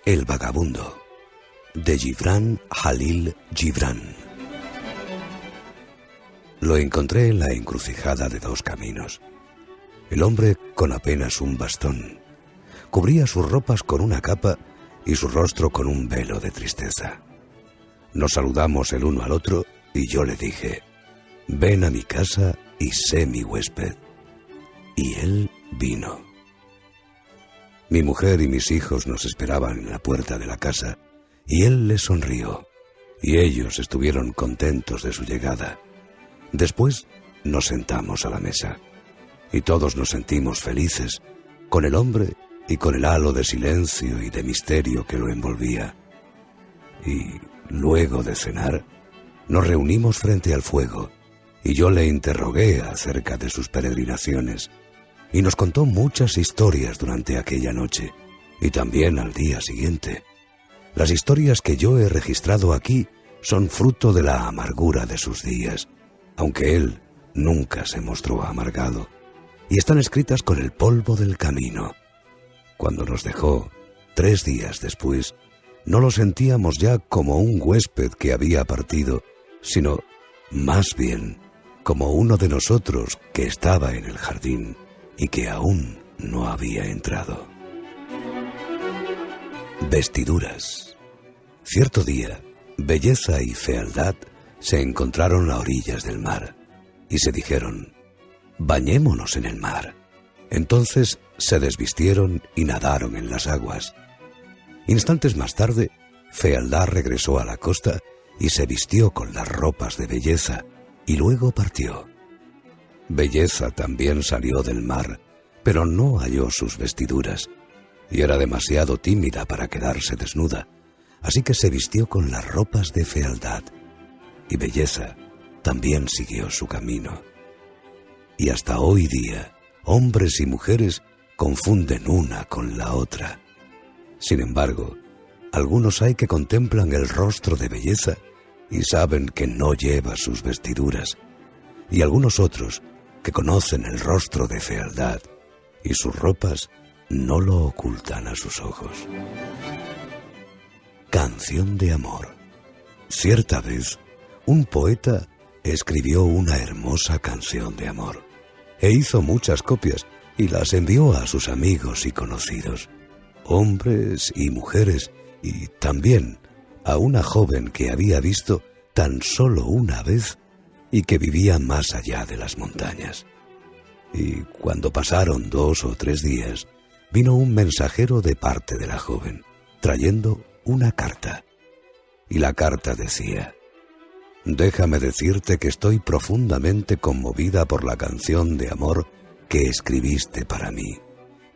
El vagabundo, de Gibran Jalil Gibran. Lo encontré en la encrucijada de dos caminos. El hombre, con apenas un bastón, cubría sus ropas con una capa y su rostro con un velo de tristeza. Nos saludamos el uno al otro y yo le dije: «Ven a mi casa y sé mi huésped». Y él vino. Mi mujer y mis hijos nos esperaban en la puerta de la casa, y él les sonrió, y ellos estuvieron contentos de su llegada. Después nos sentamos a la mesa, y todos nos sentimos felices, con el hombre y con el halo de silencio y de misterio que lo envolvía. Y luego de cenar, nos reunimos frente al fuego, y yo le interrogué acerca de sus peregrinaciones, y nos contó muchas historias durante aquella noche, y también al día siguiente. Las historias que yo he registrado aquí son fruto de la amargura de sus días, aunque él nunca se mostró amargado, y están escritas con el polvo del camino. Cuando nos dejó, 3 días después, no lo sentíamos ya como un huésped que había partido, sino más bien como uno de nosotros que estaba en el jardín y que aún no había entrado. Vestiduras. Cierto día, Belleza y Fealdad se encontraron a orillas del mar y se dijeron: «Bañémonos en el mar». Entonces se desvistieron y nadaron en las aguas. Instantes más tarde, Fealdad regresó a la costa y se vistió con las ropas de Belleza y luego partió. Belleza también salió del mar, pero no halló sus vestiduras, y era demasiado tímida para quedarse desnuda, así que se vistió con las ropas de Fealdad, y Belleza también siguió su camino. Y hasta hoy día, hombres y mujeres confunden una con la otra. Sin embargo, algunos hay que contemplan el rostro de Belleza y saben que no lleva sus vestiduras, y algunos otros que conocen el rostro de Fealdad y sus ropas no lo ocultan a sus ojos. Canción de amor. Cierta vez, un poeta escribió una hermosa canción de amor, e hizo muchas copias y las envió a sus amigos y conocidos, hombres y mujeres, y también a una joven que había visto tan solo una vez y que vivía más allá de las montañas. Y cuando pasaron 2 o 3 días, vino un mensajero de parte de la joven, trayendo una carta. Y la carta decía: «Déjame decirte que estoy profundamente conmovida por la canción de amor que escribiste para mí.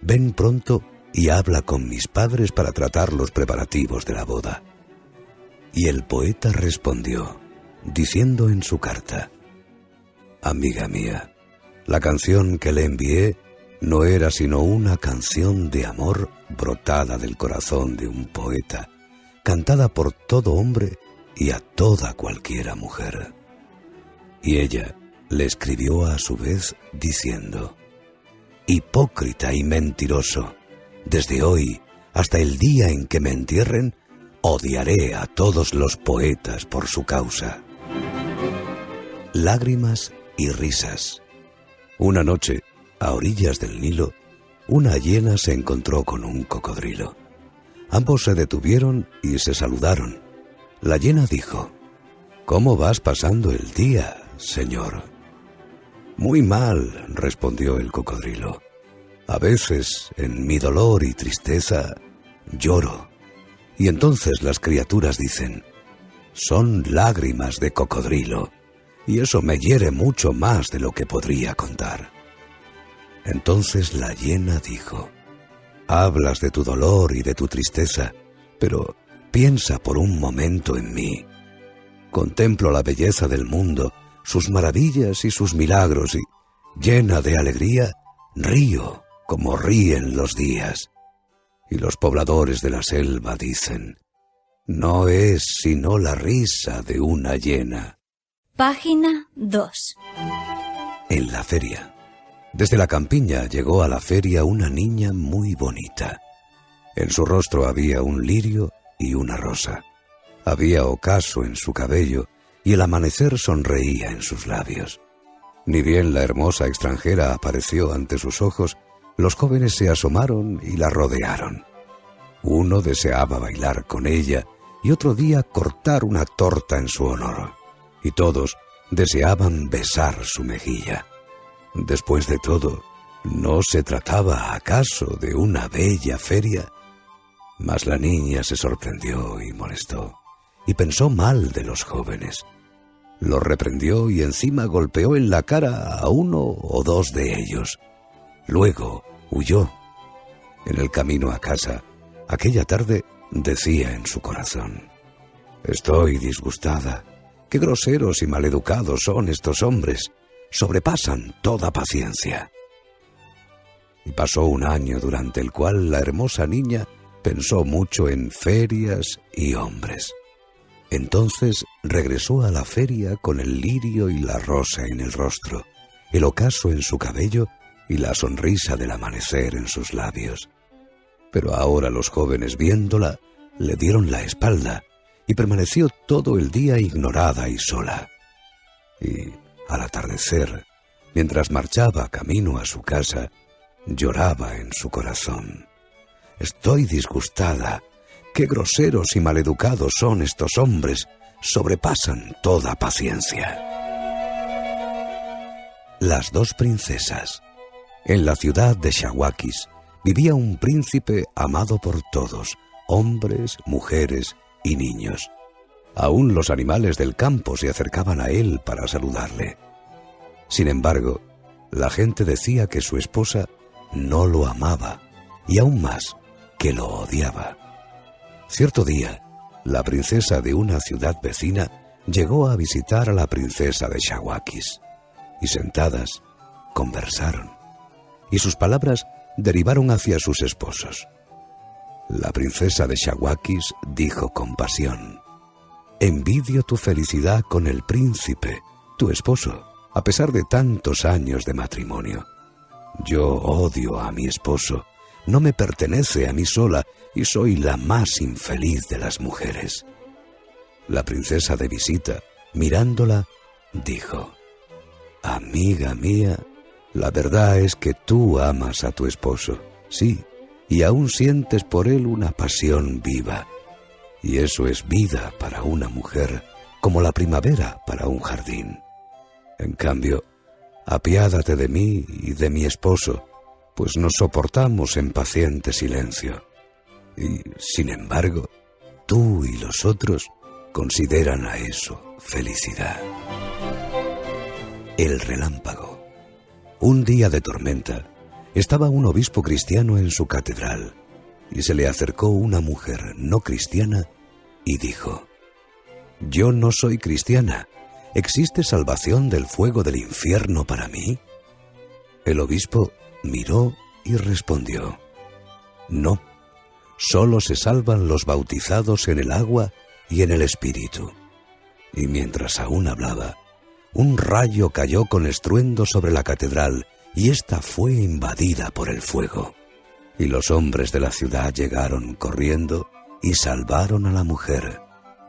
Ven pronto y habla con mis padres para tratar los preparativos de la boda». Y el poeta respondió, diciendo en su carta: «Amiga mía, la canción que le envié no era sino una canción de amor brotada del corazón de un poeta, cantada por todo hombre y a toda cualquiera mujer». Y ella le escribió a su vez diciendo: «Hipócrita y mentiroso, desde hoy hasta el día en que me entierren, odiaré a todos los poetas por su causa». Lágrimas y risas. Una noche, a orillas del Nilo, una hiena se encontró con un cocodrilo. Ambos se detuvieron y se saludaron. La hiena dijo: «¿Cómo vas pasando el día, señor?». «Muy mal», respondió el cocodrilo. «A veces, en mi dolor y tristeza, lloro. Y entonces las criaturas dicen: son lágrimas de cocodrilo, y eso me hiere mucho más de lo que podría contar». Entonces la hiena dijo: «Hablas de tu dolor y de tu tristeza, pero piensa por un momento en mí. Contemplo la belleza del mundo, sus maravillas y sus milagros, y, llena de alegría, río como ríen los días. Y los pobladores de la selva dicen: no es sino la risa de una hiena». Página 2. En la feria. Desde la campiña llegó a la feria una niña muy bonita. En su rostro había un lirio y una rosa. Había ocaso en su cabello y el amanecer sonreía en sus labios. Ni bien la hermosa extranjera apareció ante sus ojos, los jóvenes se asomaron y la rodearon. Uno deseaba bailar con ella y otro día cortar una torta en su honor, y todos deseaban besar su mejilla. Después de todo, ¿no se trataba acaso de una bella feria? Mas la niña se sorprendió y molestó, y pensó mal de los jóvenes. Los reprendió y encima golpeó en la cara a uno o dos de ellos. Luego huyó. En el camino a casa, aquella tarde, decía en su corazón: «Estoy disgustada. Qué groseros y maleducados son estos hombres. Sobrepasan toda paciencia». Y pasó un año durante el cual la hermosa niña pensó mucho en ferias y hombres. Entonces regresó a la feria con el lirio y la rosa en el rostro, el ocaso en su cabello y la sonrisa del amanecer en sus labios. Pero ahora los jóvenes, viéndola, le dieron la espalda y permaneció todo el día ignorada y sola. Y al atardecer, mientras marchaba camino a su casa, lloraba en su corazón: «Estoy disgustada. Qué groseros y maleducados son estos hombres. Sobrepasan toda paciencia». Las dos princesas. En la ciudad de Shawakis vivía un príncipe amado por todos, hombres, mujeres y niños. Aún los animales del campo se acercaban a él para saludarle. Sin embargo, la gente decía que su esposa no lo amaba, y aún más, que lo odiaba. Cierto día, la princesa de una ciudad vecina llegó a visitar a la princesa de Shawakis, y sentadas, conversaron, y sus palabras derivaron hacia sus esposos. La princesa de Shawakis dijo con pasión: «Envidio tu felicidad con el príncipe, tu esposo, a pesar de tantos años de matrimonio. Yo odio a mi esposo, no me pertenece a mí sola y soy la más infeliz de las mujeres». La princesa de visita, mirándola, dijo: «Amiga mía, la verdad es que tú amas a tu esposo, sí, y aún sientes por él una pasión viva. Y eso es vida para una mujer, como la primavera para un jardín. En cambio, apiádate de mí y de mi esposo, pues nos soportamos en paciente silencio. Y, sin embargo, tú y los otros consideran a eso felicidad». El relámpago. Un día de tormenta, estaba un obispo cristiano en su catedral, y se le acercó una mujer no cristiana y dijo: «Yo no soy cristiana. ¿Existe salvación del fuego del infierno para mí?». El obispo miró y respondió: «No, solo se salvan los bautizados en el agua y en el Espíritu». Y mientras aún hablaba, un rayo cayó con estruendo sobre la catedral y ésta fue invadida por el fuego. Y los hombres de la ciudad llegaron corriendo y salvaron a la mujer,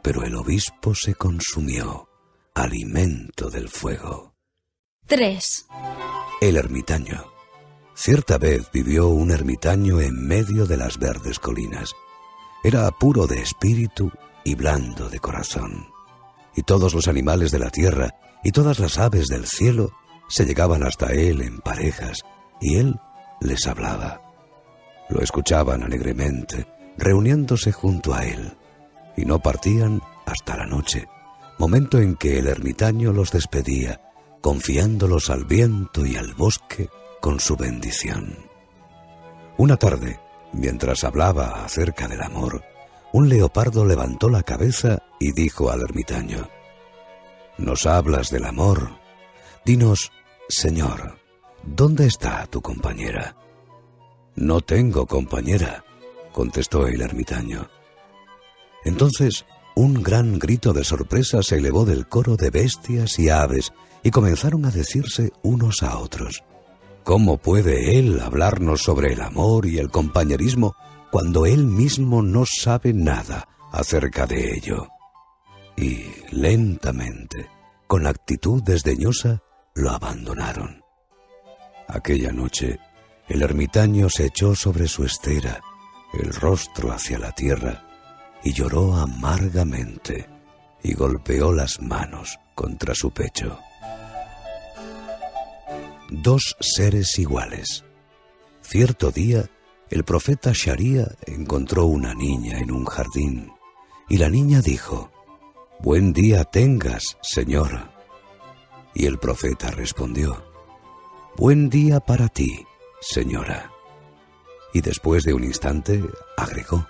pero el obispo se consumió, alimento del fuego. 3. El ermitaño. Cierta vez vivió un ermitaño en medio de las verdes colinas. Era puro de espíritu y blando de corazón. Y todos los animales de la tierra y todas las aves del cielo se llegaban hasta él en parejas, y él les hablaba. Lo escuchaban alegremente, reuniéndose junto a él, y no partían hasta la noche, momento en que el ermitaño los despedía, confiándolos al viento y al bosque con su bendición. Una tarde, mientras hablaba acerca del amor, un leopardo levantó la cabeza y dijo al ermitaño: «Nos hablas del amor. Dinos, Señor, ¿dónde está tu compañera?». «No tengo compañera», contestó el ermitaño. Entonces un gran grito de sorpresa se elevó del coro de bestias y aves y comenzaron a decirse unos a otros: «¿Cómo puede él hablarnos sobre el amor y el compañerismo cuando él mismo no sabe nada acerca de ello. Y lentamente, con actitud desdeñosa, lo abandonaron. Aquella noche, el ermitaño se echó sobre su estera, el rostro hacia la tierra, y lloró amargamente, y golpeó las manos contra su pecho. Dos seres iguales. Cierto día, el profeta Sharia encontró una niña en un jardín, y la niña dijo: «Buen día tengas, señora». Y el profeta respondió: «Buen día para ti, señora». Y después de un instante agregó: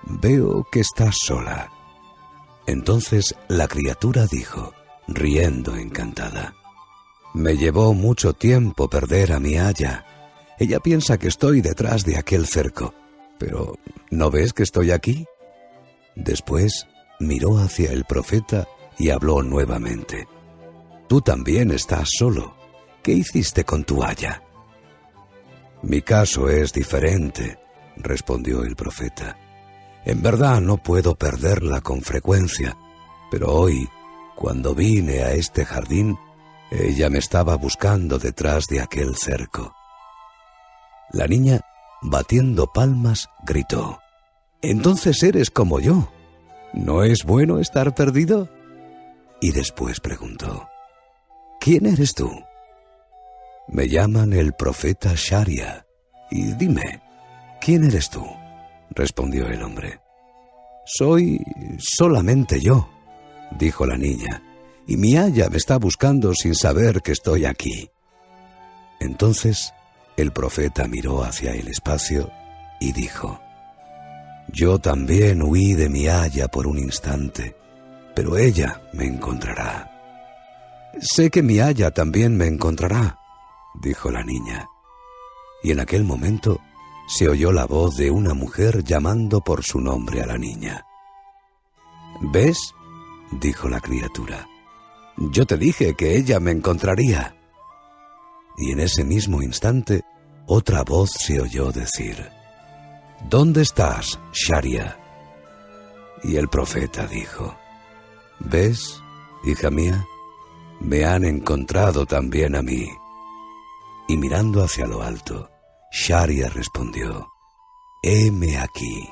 «Veo que estás sola». Entonces la criatura dijo, riendo encantada: «Me llevó mucho tiempo perder a mi aya. Ella piensa que estoy detrás de aquel cerco, pero ¿no ves que estoy aquí?». Después miró hacia el profeta y habló nuevamente: «Tú también estás solo. ¿Qué hiciste con tu aya?». «Mi caso es diferente», respondió el profeta. «En verdad no puedo perderla con frecuencia, pero hoy, cuando vine a este jardín, ella me estaba buscando detrás de aquel cerco». La niña, batiendo palmas, gritó: «Entonces eres como yo. ¿No es bueno estar perdido?». Y después preguntó: «¿Quién eres tú?». «Me llaman el profeta Sharia. Y dime, ¿quién eres tú?», respondió el hombre. «Soy solamente yo», dijo la niña, «y mi aya me está buscando sin saber que estoy aquí». Entonces el profeta miró hacia el espacio y dijo: «Yo también huí de mi aya por un instante, pero ella me encontrará». «Sé que mi aya también me encontrará», dijo la niña. Y en aquel momento se oyó la voz de una mujer llamando por su nombre a la niña. «¿Ves?», dijo la criatura, «yo te dije que ella me encontraría». Y en ese mismo instante otra voz se oyó decir: «¿Dónde estás, Sharia?». Y el profeta dijo: «¿Ves, hija mía? Me han encontrado también a mí». Y mirando hacia lo alto, Sharia respondió: «Heme aquí».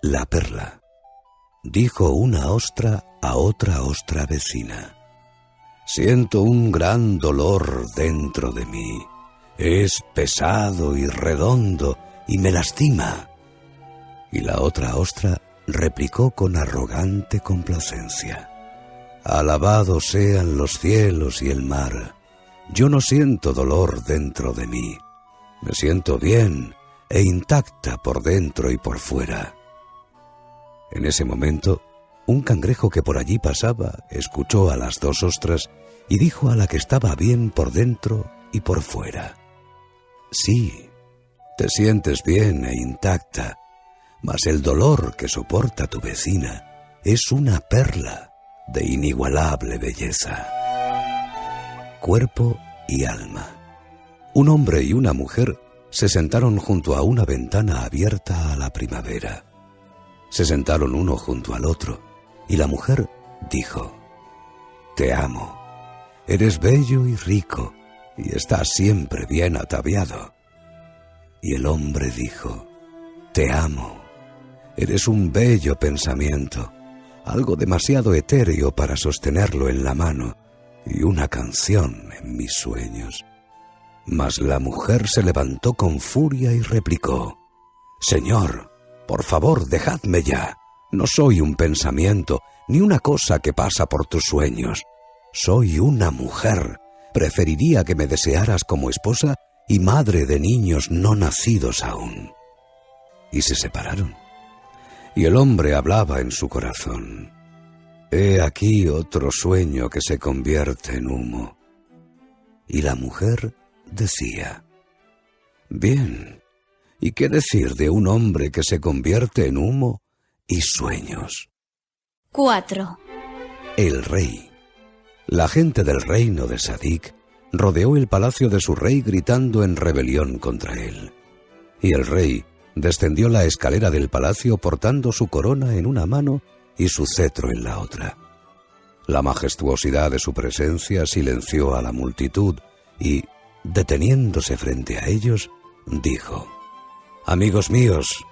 La perla. Dijo una ostra a otra ostra vecina: «Siento un gran dolor dentro de mí. Es pesado y redondo y me lastima». Y la otra ostra replicó con arrogante complacencia: «Alabados sean los cielos y el mar. Yo no siento dolor dentro de mí. Me siento bien e intacta por dentro y por fuera». En ese momento, un cangrejo que por allí pasaba escuchó a las dos ostras y dijo a la que estaba bien por dentro y por fuera: «Sí, te sientes bien e intacta, mas el dolor que soporta tu vecina es una perla de inigualable belleza». Cuerpo y alma. Un hombre y una mujer se sentaron junto a una ventana abierta a la primavera. Se sentaron uno junto al otro, y la mujer dijo: «Te amo. Eres bello y rico, y estás siempre bien ataviado». Y el hombre dijo: «Te amo. Eres un bello pensamiento, algo demasiado etéreo para sostenerlo en la mano, y una canción en mis sueños». Mas la mujer se levantó con furia y replicó: «Señor, por favor, dejadme ya. No soy un pensamiento, ni una cosa que pasa por tus sueños. Soy una mujer. Preferiría que me desearas como esposa y madre de niños no nacidos aún». Y se separaron. Y el hombre hablaba en su corazón: «He aquí otro sueño que se convierte en humo». Y la mujer decía: «Bien, ¿y qué decir de un hombre que se convierte en humo y sueños?». 4. El rey. La gente del reino de Sadik rodeó el palacio de su rey gritando en rebelión contra él. Y el rey descendió la escalera del palacio portando su corona en una mano y su cetro en la otra. La majestuosidad de su presencia silenció a la multitud y, deteniéndose frente a ellos, dijo: «Amigos míos,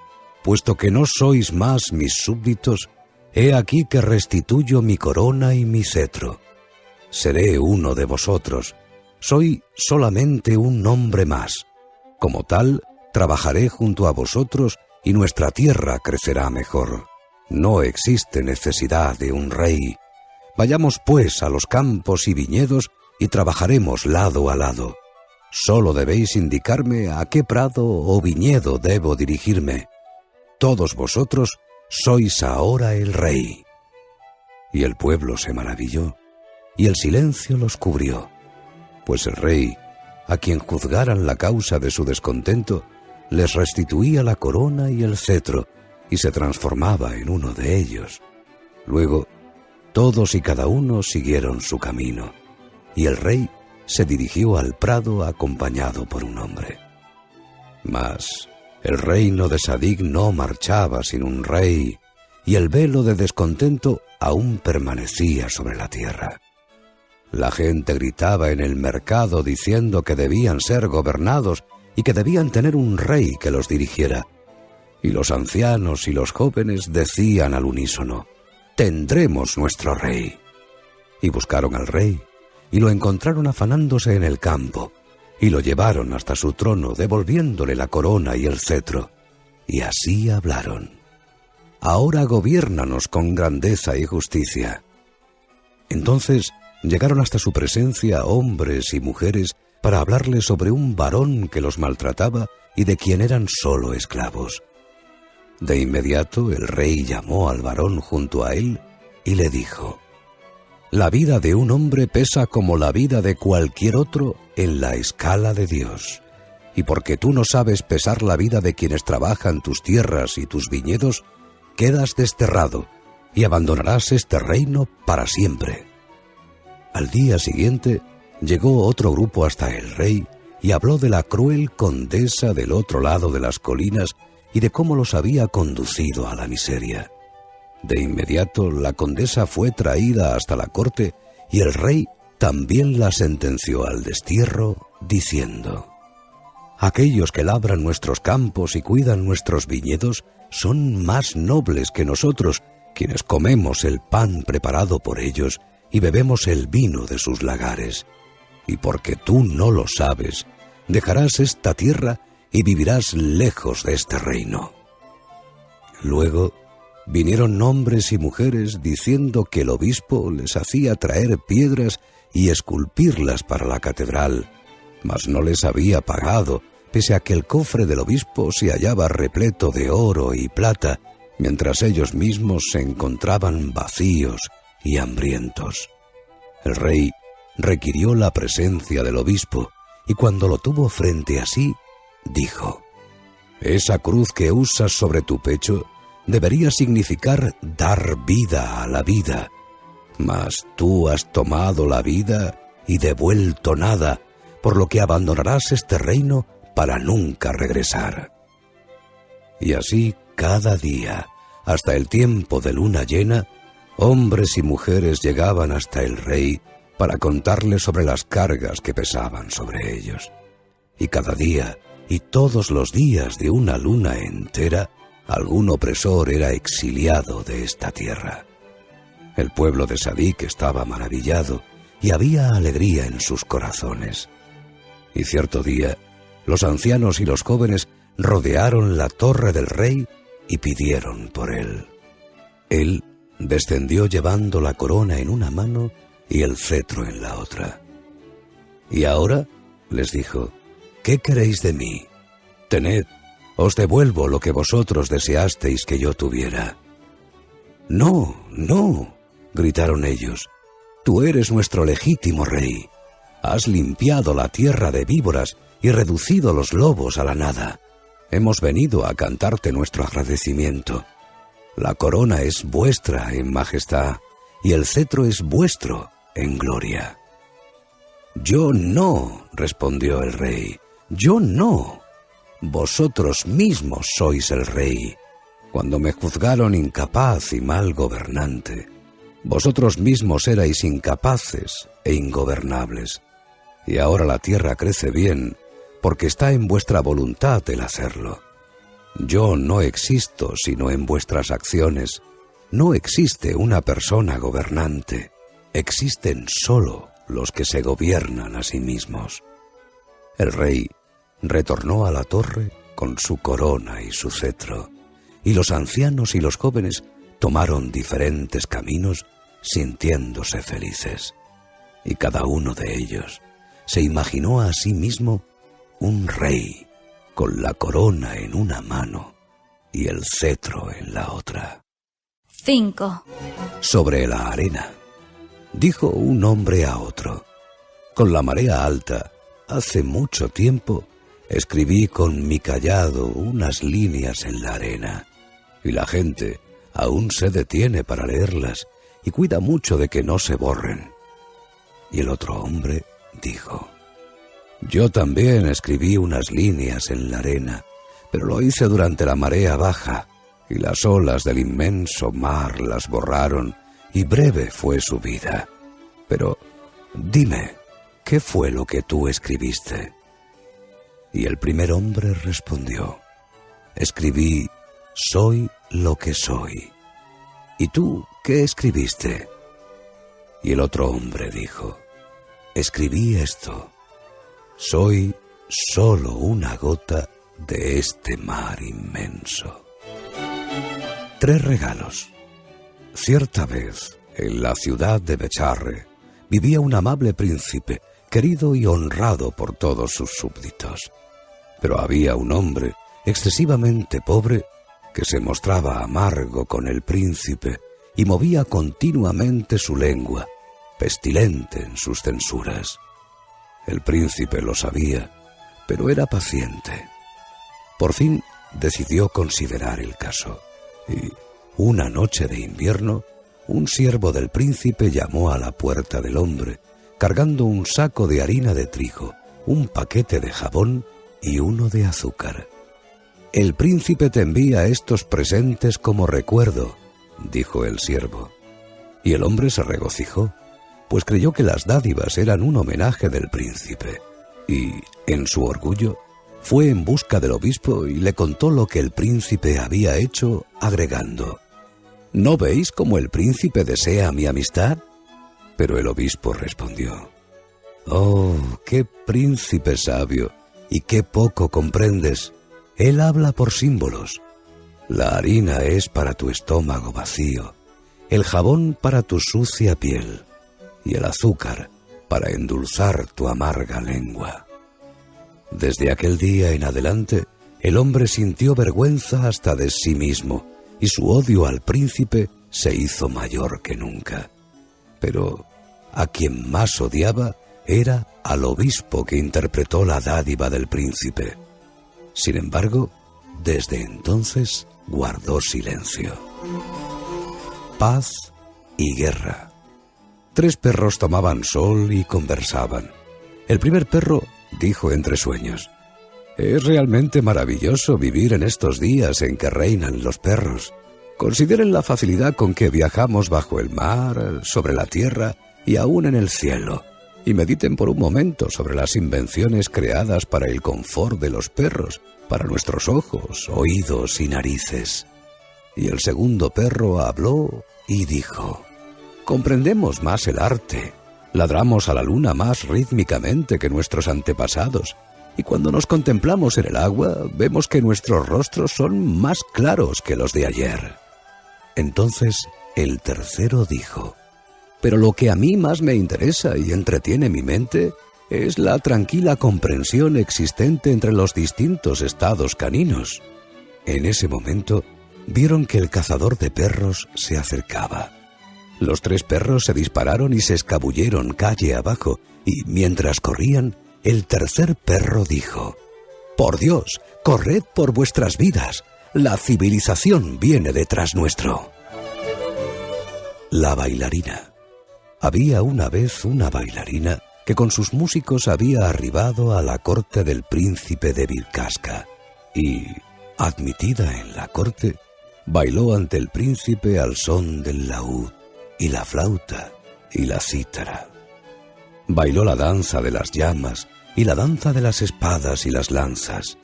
puesto que no sois más mis súbditos, he aquí que restituyo mi corona y mi cetro. Seré uno de vosotros, soy solamente un hombre más. Como tal, trabajaré junto a vosotros y nuestra tierra crecerá mejor. No existe necesidad de un rey. Vayamos pues a los campos y viñedos y trabajaremos lado a lado. Solo debéis indicarme a qué prado o viñedo debo dirigirme. Todos vosotros sois ahora el rey». Y el pueblo se maravilló, y el silencio los cubrió, pues el rey, a quien juzgaran la causa de su descontento, les restituía la corona y el cetro, y se transformaba en uno de ellos. Luego, todos y cada uno siguieron su camino, y el rey se dirigió al prado acompañado por un hombre. Mas el reino de Sadik no marchaba sin un rey, y el velo de descontento aún permanecía sobre la tierra. La gente gritaba en el mercado diciendo que debían ser gobernados y que debían tener un rey que los dirigiera. Y los ancianos y los jóvenes decían al unísono: «Tendremos nuestro rey». Y buscaron al rey, y lo encontraron afanándose en el campo, y lo llevaron hasta su trono, devolviéndole la corona y el cetro. Y así hablaron: «Ahora gobiérnanos con grandeza y justicia». Entonces llegaron hasta su presencia hombres y mujeres para hablarle sobre un varón que los maltrataba y de quien eran solo esclavos. De inmediato el rey llamó al varón junto a él y le dijo: «La vida de un hombre pesa como la vida de cualquier otro en la escala de Dios. Y porque tú no sabes pesar la vida de quienes trabajan tus tierras y tus viñedos, quedas desterrado y abandonarás este reino para siempre». Al día siguiente llegó otro grupo hasta el rey y habló de la cruel condesa del otro lado de las colinas y de cómo los había conducido a la miseria. De inmediato la condesa fue traída hasta la corte y el rey también la sentenció al destierro, diciendo: «Aquellos que labran nuestros campos y cuidan nuestros viñedos son más nobles que nosotros, quienes comemos el pan preparado por ellos y bebemos el vino de sus lagares. Y porque tú no lo sabes, dejarás esta tierra y vivirás lejos de este reino». Luego vinieron hombres y mujeres diciendo que el obispo les hacía traer piedras y esculpirlas para la catedral, mas no les había pagado, pese a que el cofre del obispo se hallaba repleto de oro y plata, mientras ellos mismos se encontraban vacíos y hambrientos. El rey requirió la presencia del obispo, y cuando lo tuvo frente a sí, dijo: «Esa cruz que usas sobre tu pecho debería significar dar vida a la vida, mas tú has tomado la vida y devuelto nada, por lo que abandonarás este reino para nunca regresar». Y así cada día, hasta el tiempo de luna llena, hombres y mujeres llegaban hasta el rey para contarle sobre las cargas que pesaban sobre ellos. Y cada día, y todos los días de una luna entera, algún opresor era exiliado de esta tierra. El pueblo de Sadik estaba maravillado, y había alegría en sus corazones. Y cierto día, los ancianos y los jóvenes rodearon la torre del rey y pidieron por él. Él descendió llevando la corona en una mano y el cetro en la otra. «Y ahora», les dijo, «¿qué queréis de mí? Tened, os devuelvo lo que vosotros deseasteis que yo tuviera». «No, no», gritaron ellos, «tú eres nuestro legítimo rey. Has limpiado la tierra de víboras y reducido los lobos a la nada. Hemos venido a cantarte nuestro agradecimiento. La corona es vuestra en majestad, y el cetro es vuestro en gloria». «Yo no», respondió el rey, «yo no. vosotros mismos sois el rey. Cuando me juzgaron incapaz y mal gobernante, vosotros mismos erais incapaces e ingobernables. Y ahora la tierra crece bien, porque está en vuestra voluntad el hacerlo. Yo no existo sino en vuestras acciones. No existe una persona gobernante. Existen solo los que se gobiernan a sí mismos. El rey retornó a la torre con su corona y su cetro, y los ancianos y los jóvenes tomaron diferentes caminos sintiéndose felices. Y cada uno de ellos se imaginó a sí mismo un rey con la corona en una mano y el cetro en la otra. 5. Sobre la arena, dijo un hombre a otro: con la marea alta, hace mucho tiempo, escribí con mi cayado unas líneas en la arena, y la gente aún se detiene para leerlas y cuida mucho de que no se borren. Y el otro hombre dijo: yo también escribí unas líneas en la arena, pero lo hice durante la marea baja, y las olas del inmenso mar las borraron, y breve fue su vida. Pero dime, ¿qué fue lo que tú escribiste? Y el primer hombre respondió: escribí, soy lo que soy. ¿Y tú qué escribiste? Y el otro hombre dijo: escribí esto, soy solo una gota de este mar inmenso. 3 regalos. Cierta vez, en la ciudad de Becharre, vivía un amable príncipe, querido y honrado por todos sus súbditos. Pero había un hombre excesivamente pobre que se mostraba amargo con el príncipe y movía continuamente su lengua, pestilente en sus censuras. El príncipe lo sabía, pero era paciente. Por fin decidió considerar el caso, y una noche de invierno, un siervo del príncipe llamó a la puerta del hombre, cargando un saco de harina de trigo, un paquete de jabón y uno de azúcar. «El príncipe te envía estos presentes como recuerdo», dijo el siervo. Y el hombre se regocijó, pues creyó que las dádivas eran un homenaje del príncipe, y, en su orgullo, fue en busca del obispo y le contó lo que el príncipe había hecho, agregando: «¿No veis cómo el príncipe desea mi amistad?». Pero el obispo respondió: «Oh, qué príncipe sabio, y qué poco comprendes. Él habla por símbolos. La harina es para tu estómago vacío, el jabón para tu sucia piel, y el azúcar para endulzar tu amarga lengua». Desde aquel día en adelante, el hombre sintió vergüenza hasta de sí mismo, y su odio al príncipe se hizo mayor que nunca. Pero a quien más odiaba era al obispo que interpretó la dádiva del príncipe. Sin embargo, desde entonces guardó silencio. Paz y guerra. 3 perros tomaban sol y conversaban. El primer perro dijo entre sueños: «Es realmente maravilloso vivir en estos días en que reinan los perros. Consideren la facilidad con que viajamos bajo el mar, sobre la tierra y aún en el cielo, y mediten por un momento sobre las invenciones creadas para el confort de los perros, para nuestros ojos, oídos y narices». Y el segundo perro habló y dijo: «Comprendemos más el arte. Ladramos a la luna más rítmicamente que nuestros antepasados, y cuando nos contemplamos en el agua, vemos que nuestros rostros son más claros que los de ayer». Entonces el tercero dijo: «Pero lo que a mí más me interesa y entretiene mi mente es la tranquila comprensión existente entre los distintos estados caninos». En ese momento vieron que el cazador de perros se acercaba. Los 3 perros se dispararon y se escabulleron calle abajo, y mientras corrían, el tercer perro dijo: «Por Dios, corred por vuestras vidas. La civilización viene detrás nuestro». La bailarina. Había una vez una bailarina que con sus músicos había arribado a la corte del príncipe de Vircasca, y, admitida en la corte, bailó ante el príncipe al son del laúd y la flauta y la cítara. Bailó la danza de las llamas y la danza de las espadas y las lanzas.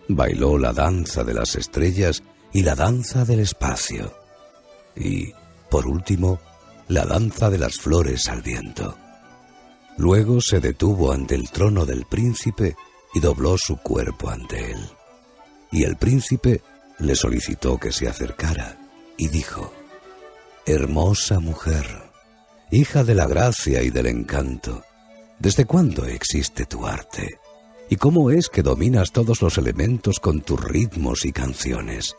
Bailó la danza de las estrellas y la danza del espacio. Y, por último, la danza de las flores al viento. Luego se detuvo ante el trono del príncipe y dobló su cuerpo ante él. Y el príncipe le solicitó que se acercara y dijo: «Hermosa mujer, hija de la gracia y del encanto, ¿desde cuándo existe tu arte? ¿Y cómo es que dominas todos los elementos con tus ritmos y canciones?»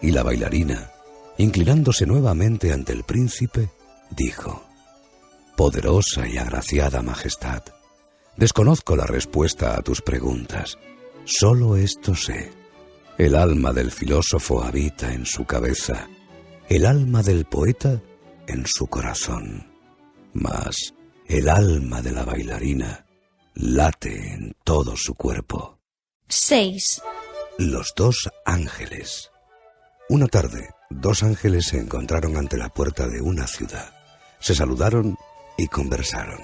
Y la bailarina, inclinándose nuevamente ante el príncipe, dijo: «Poderosa y agraciada majestad, desconozco la respuesta a tus preguntas. Solo esto sé: el alma del filósofo habita en su cabeza, el alma del poeta en su corazón, mas el alma de la bailarina late en todo su cuerpo». 6. Los dos ángeles. Una tarde, dos ángeles se encontraron ante la puerta de una ciudad. Se saludaron y conversaron.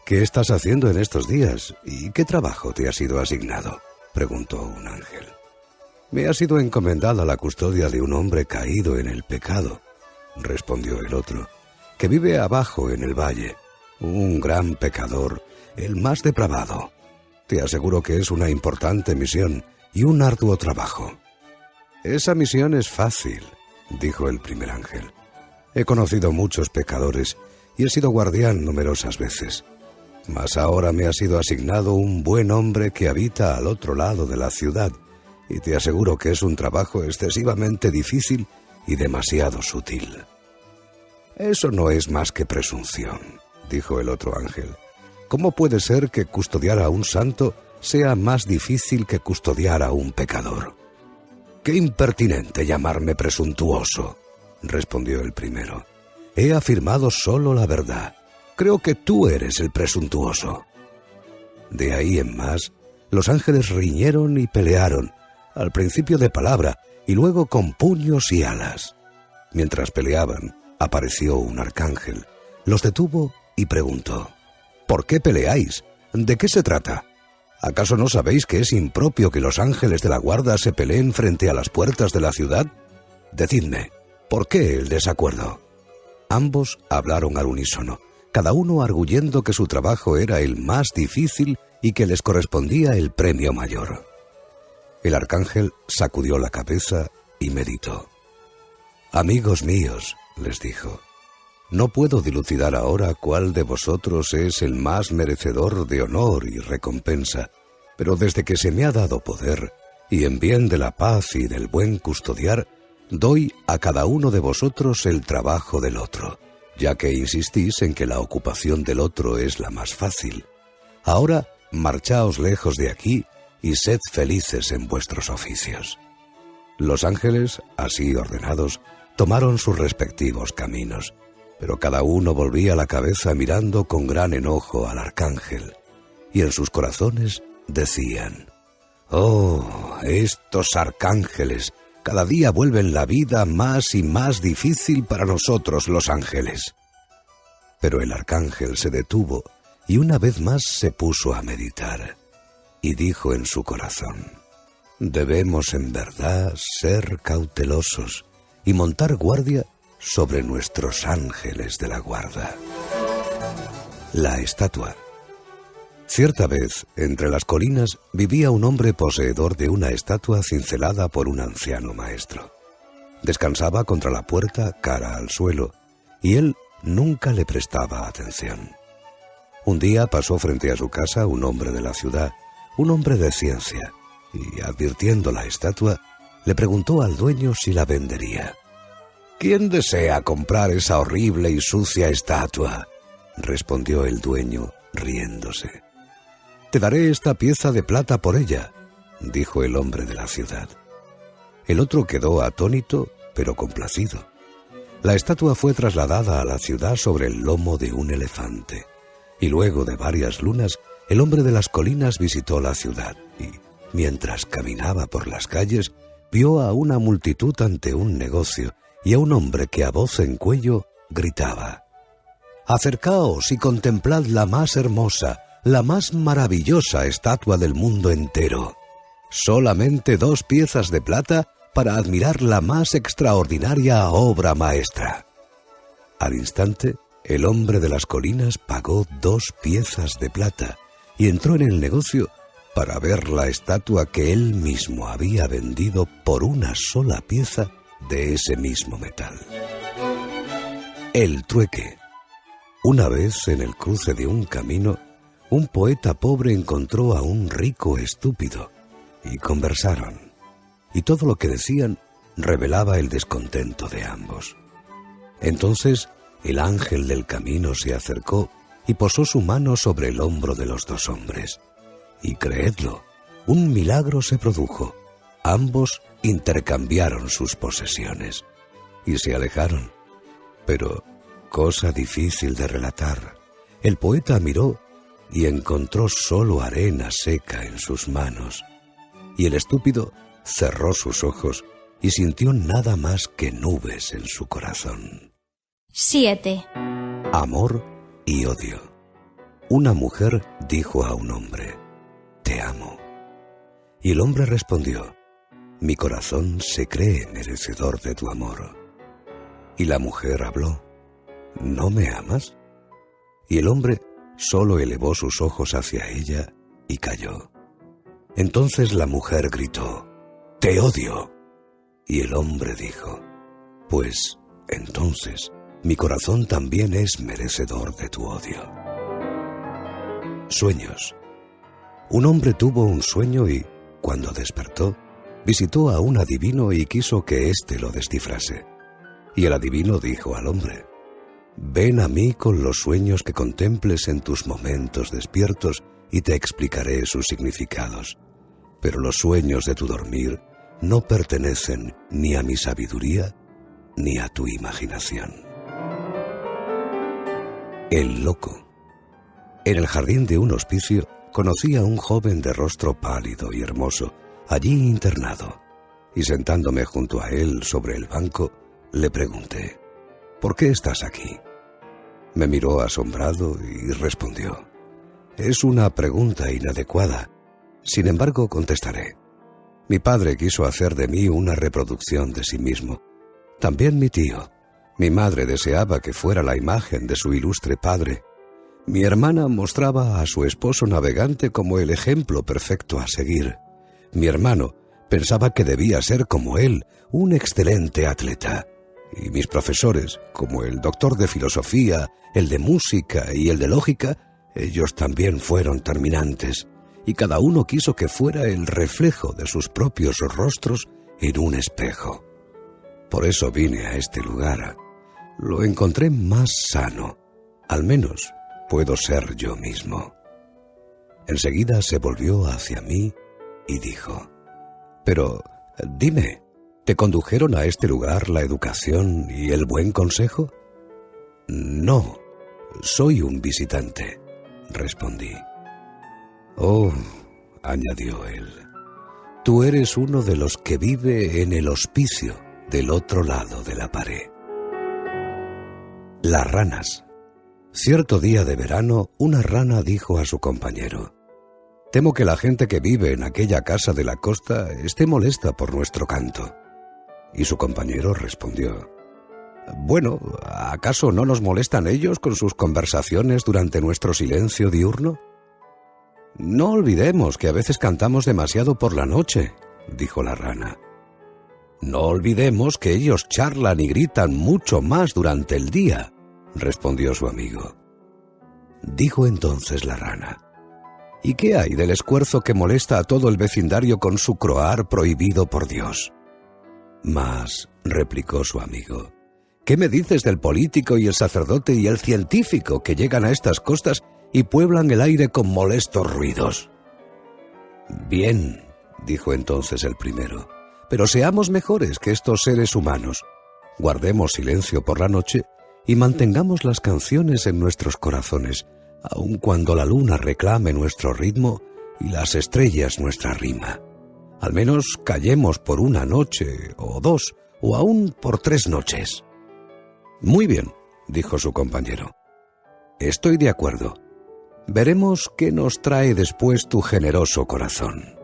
«¿Qué estás haciendo en estos días y qué trabajo te ha sido asignado?», preguntó un ángel. «Me ha sido encomendada la custodia de un hombre caído en el pecado», respondió el otro, «que vive abajo en el valle, un gran pecador, el más depravado. Te aseguro que es una importante misión y un arduo trabajo». «Esa misión es fácil», dijo el primer ángel. «He conocido muchos pecadores y he sido guardián numerosas veces. Mas ahora me ha sido asignado un buen hombre que habita al otro lado de la ciudad, y te aseguro que es un trabajo excesivamente difícil y demasiado sutil». «Eso no es más que presunción», dijo el otro ángel. «¿Cómo puede ser que custodiar a un santo sea más difícil que custodiar a un pecador?» «Qué impertinente llamarme presuntuoso», respondió el primero. «He afirmado solo la verdad. Creo que tú eres el presuntuoso». De ahí en más, los ángeles riñeron y pelearon, al principio de palabra y luego con puños y alas. Mientras peleaban, apareció un arcángel, los detuvo y preguntó: «¿Por qué peleáis? ¿De qué se trata? ¿Acaso no sabéis que es impropio que los ángeles de la guarda se peleen frente a las puertas de la ciudad? Decidme, ¿por qué el desacuerdo?». Ambos hablaron al unísono, cada uno arguyendo que su trabajo era el más difícil y que les correspondía el premio mayor. El arcángel sacudió la cabeza y meditó. «Amigos míos», les dijo, «no puedo dilucidar ahora cuál de vosotros es el más merecedor de honor y recompensa, pero desde que se me ha dado poder, y en bien de la paz y del buen custodiar, doy a cada uno de vosotros el trabajo del otro, ya que insistís en que la ocupación del otro es la más fácil. Ahora marchaos lejos de aquí y sed felices en vuestros oficios». Los ángeles, así ordenados, tomaron sus respectivos caminos, pero cada uno volvía la cabeza mirando con gran enojo al arcángel, y en sus corazones decían: «Oh, estos arcángeles cada día vuelven la vida más y más difícil para nosotros los ángeles». Pero el arcángel se detuvo y una vez más se puso a meditar, y dijo en su corazón: «Debemos en verdad ser cautelosos y montar guardia sobre nuestros ángeles de la guarda». La estatua. Cierta vez, entre las colinas, vivía un hombre poseedor de una estatua cincelada por un anciano maestro. Descansaba contra la puerta, cara al suelo, y él nunca le prestaba atención. Un día pasó frente a su casa un hombre de la ciudad, un hombre de ciencia, y advirtiendo la estatua, le preguntó al dueño si la vendería. «¿Quién desea comprar esa horrible y sucia estatua?», respondió el dueño, riéndose. «Te daré esta pieza de plata por ella», dijo el hombre de la ciudad. El otro quedó atónito, pero complacido. La estatua fue trasladada a la ciudad sobre el lomo de un elefante, y luego de varias lunas, el hombre de las colinas visitó la ciudad y, mientras caminaba por las calles, vio a una multitud ante un negocio y a un hombre que a voz en cuello gritaba: «Acercaos y contemplad la más hermosa, la más maravillosa estatua del mundo entero. Solamente 2 piezas de plata para admirar la más extraordinaria obra maestra». Al instante, el hombre de las colinas pagó 2 piezas de plata y entró en el negocio para ver la estatua que él mismo había vendido por 1 sola pieza de ese mismo metal. El trueque. Una vez, en el cruce de un camino, un poeta pobre encontró a un rico estúpido y conversaron, y todo lo que decían revelaba el descontento de ambos. Entonces, el ángel del camino se acercó y posó su mano sobre el hombro de los 2 hombres. Y creedlo, un milagro se produjo. Ambos intercambiaron sus posesiones y se alejaron. Pero, cosa difícil de relatar, el poeta miró y encontró solo arena seca en sus manos, y el estúpido cerró sus ojos y sintió nada más que nubes en su corazón. 7. Amor y odio. Una mujer dijo a un hombre: «Te amo». Y el hombre respondió: «Mi corazón se cree merecedor de tu amor». Y la mujer habló: «¿No me amas?». Y el hombre solo elevó sus ojos hacia ella y calló. Entonces la mujer gritó: «Te odio». Y el hombre dijo: «Pues entonces mi corazón también es merecedor de tu odio». Sueños. Un hombre tuvo un sueño y, cuando despertó, visitó a un adivino y quiso que éste lo descifrase. Y el adivino dijo al hombre: «Ven a mí con los sueños que contemples en tus momentos despiertos y te explicaré sus significados. Pero los sueños de tu dormir no pertenecen ni a mi sabiduría ni a tu imaginación». El loco. En el jardín de un hospicio conocí a un joven de rostro pálido y hermoso, allí internado, y sentándome junto a él sobre el banco, le pregunté: «¿Por qué estás aquí?». Me miró asombrado y respondió: «Es una pregunta inadecuada. Sin embargo, contestaré. Mi padre quiso hacer de mí una reproducción de sí mismo. También mi tío. Mi madre deseaba que fuera la imagen de su ilustre padre. Mi hermana mostraba a su esposo navegante como el ejemplo perfecto a seguir. Mi hermano pensaba que debía ser como él, un excelente atleta. Y mis profesores, como el doctor de filosofía, el de música y el de lógica, ellos también fueron terminantes, y cada uno quiso que fuera el reflejo de sus propios rostros en un espejo. Por eso vine a este lugar. Lo encontré más sano. Al menos puedo ser yo mismo». Enseguida se volvió hacia mí y dijo: «Pero, dime, ¿te condujeron a este lugar la educación y el buen consejo?». «No, soy un visitante», respondí. «Oh», añadió él, «tú eres uno de los que vive en el hospicio del otro lado de la pared». Las ranas. Cierto día de verano, una rana dijo a su compañero: «Temo que la gente que vive en aquella casa de la costa esté molesta por nuestro canto». Y su compañero respondió: «Bueno, ¿acaso no nos molestan ellos con sus conversaciones durante nuestro silencio diurno?». «No olvidemos que a veces cantamos demasiado por la noche», dijo la rana. «No olvidemos que ellos charlan y gritan mucho más durante el día», respondió su amigo. Dijo entonces la rana: «¿Y qué hay del escuerzo que molesta a todo el vecindario con su croar prohibido por Dios?». «Mas», replicó su amigo, «¿qué me dices del político y el sacerdote y el científico que llegan a estas costas y pueblan el aire con molestos ruidos?». «Bien», dijo entonces el primero, «pero seamos mejores que estos seres humanos. Guardemos silencio por la noche y mantengamos las canciones en nuestros corazones, aun cuando la luna reclame nuestro ritmo y las estrellas nuestra rima. Al menos callemos por una noche, o 2, o aún por 3 noches. Muy bien, dijo su compañero. Estoy de acuerdo. Veremos qué nos trae después tu generoso corazón.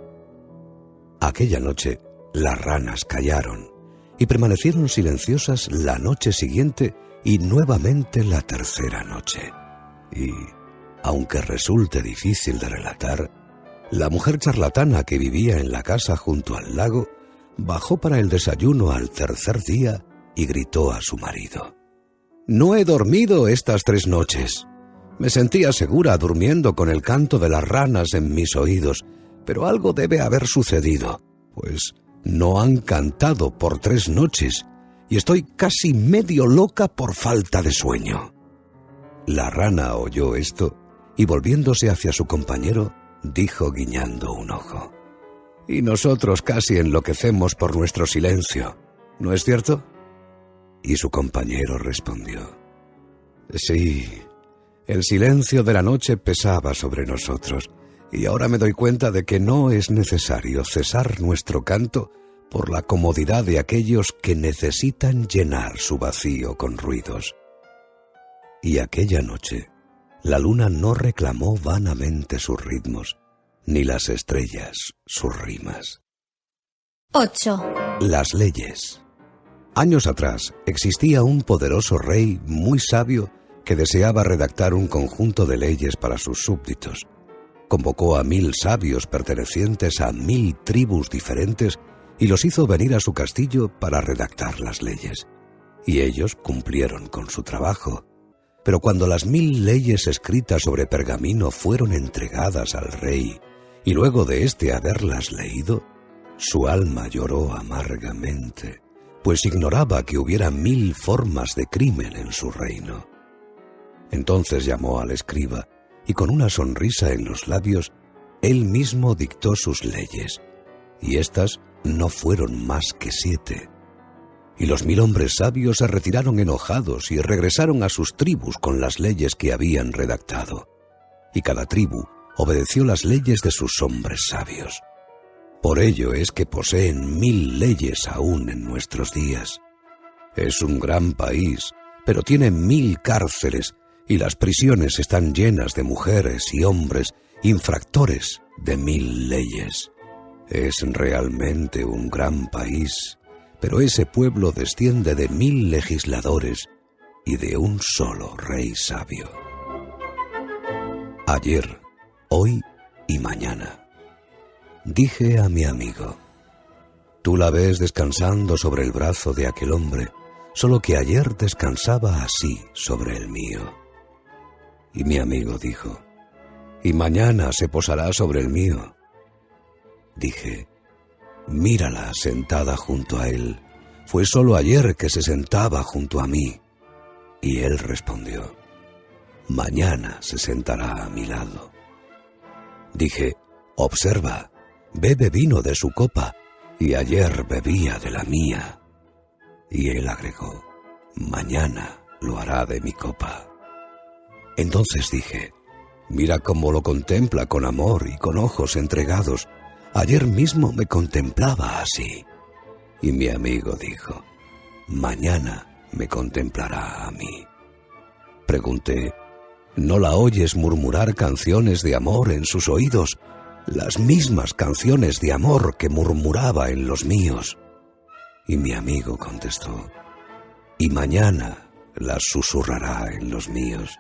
Aquella noche las ranas callaron y permanecieron silenciosas la noche siguiente y nuevamente la tercera noche. Y, aunque resulte difícil de relatar, la mujer charlatana que vivía en la casa junto al lago bajó para el desayuno al tercer día y gritó a su marido: «No he dormido estas 3 noches. Me sentía segura durmiendo con el canto de las ranas en mis oídos, pero algo debe haber sucedido, pues no han cantado por 3 noches y estoy casi medio loca por falta de sueño». La rana oyó esto y, volviéndose hacia su compañero, dijo guiñando un ojo: «Y nosotros casi enloquecemos por nuestro silencio, ¿no es cierto?». Y su compañero respondió: «Sí, el silencio de la noche pesaba sobre nosotros, y ahora me doy cuenta de que no es necesario cesar nuestro canto por la comodidad de aquellos que necesitan llenar su vacío con ruidos». Y aquella noche la luna no reclamó vanamente sus ritmos, ni las estrellas sus rimas. 8. Las leyes. Años atrás existía un poderoso rey muy sabio que deseaba redactar un conjunto de leyes para sus súbditos. Convocó a 1000 sabios pertenecientes a 1000 tribus diferentes y los hizo venir a su castillo para redactar las leyes. Y ellos cumplieron con su trabajo. Pero cuando las 1000 leyes escritas sobre pergamino fueron entregadas al rey, y luego de éste haberlas leído, su alma lloró amargamente, pues ignoraba que hubiera 1000 formas de crimen en su reino. Entonces llamó al escriba, y con una sonrisa en los labios, él mismo dictó sus leyes, y éstas no fueron más que 7. Y los 1000 hombres sabios se retiraron enojados y regresaron a sus tribus con las leyes que habían redactado. Y cada tribu obedeció las leyes de sus hombres sabios. Por ello es que poseen 1000 leyes aún en nuestros días. Es un gran país, pero tiene 1000 cárceles, y las prisiones están llenas de mujeres y hombres infractores de 1000 leyes. Es realmente un gran país, pero ese pueblo desciende de 1000 legisladores y de un solo rey sabio. Ayer, hoy y mañana. Dije a mi amigo: «Tú la ves descansando sobre el brazo de aquel hombre, solo que ayer descansaba así sobre el mío». Y mi amigo dijo: «Y mañana se posará sobre el mío». Dije: «Mírala sentada junto a él. Fue solo ayer que se sentaba junto a mí». Y él respondió: «Mañana se sentará a mi lado». Dije: «Observa, bebe vino de su copa, y ayer bebía de la mía». Y él agregó: «Mañana lo hará de mi copa». Entonces dije: «Mira cómo lo contempla con amor y con ojos entregados. Ayer mismo me contemplaba así». Y mi amigo dijo: «Mañana me contemplará a mí». Pregunté: ¿no la oyes murmurar canciones de amor en sus oídos? Las mismas canciones de amor que murmuraba en los míos. Y mi amigo contestó: «Y mañana las susurrará en los míos».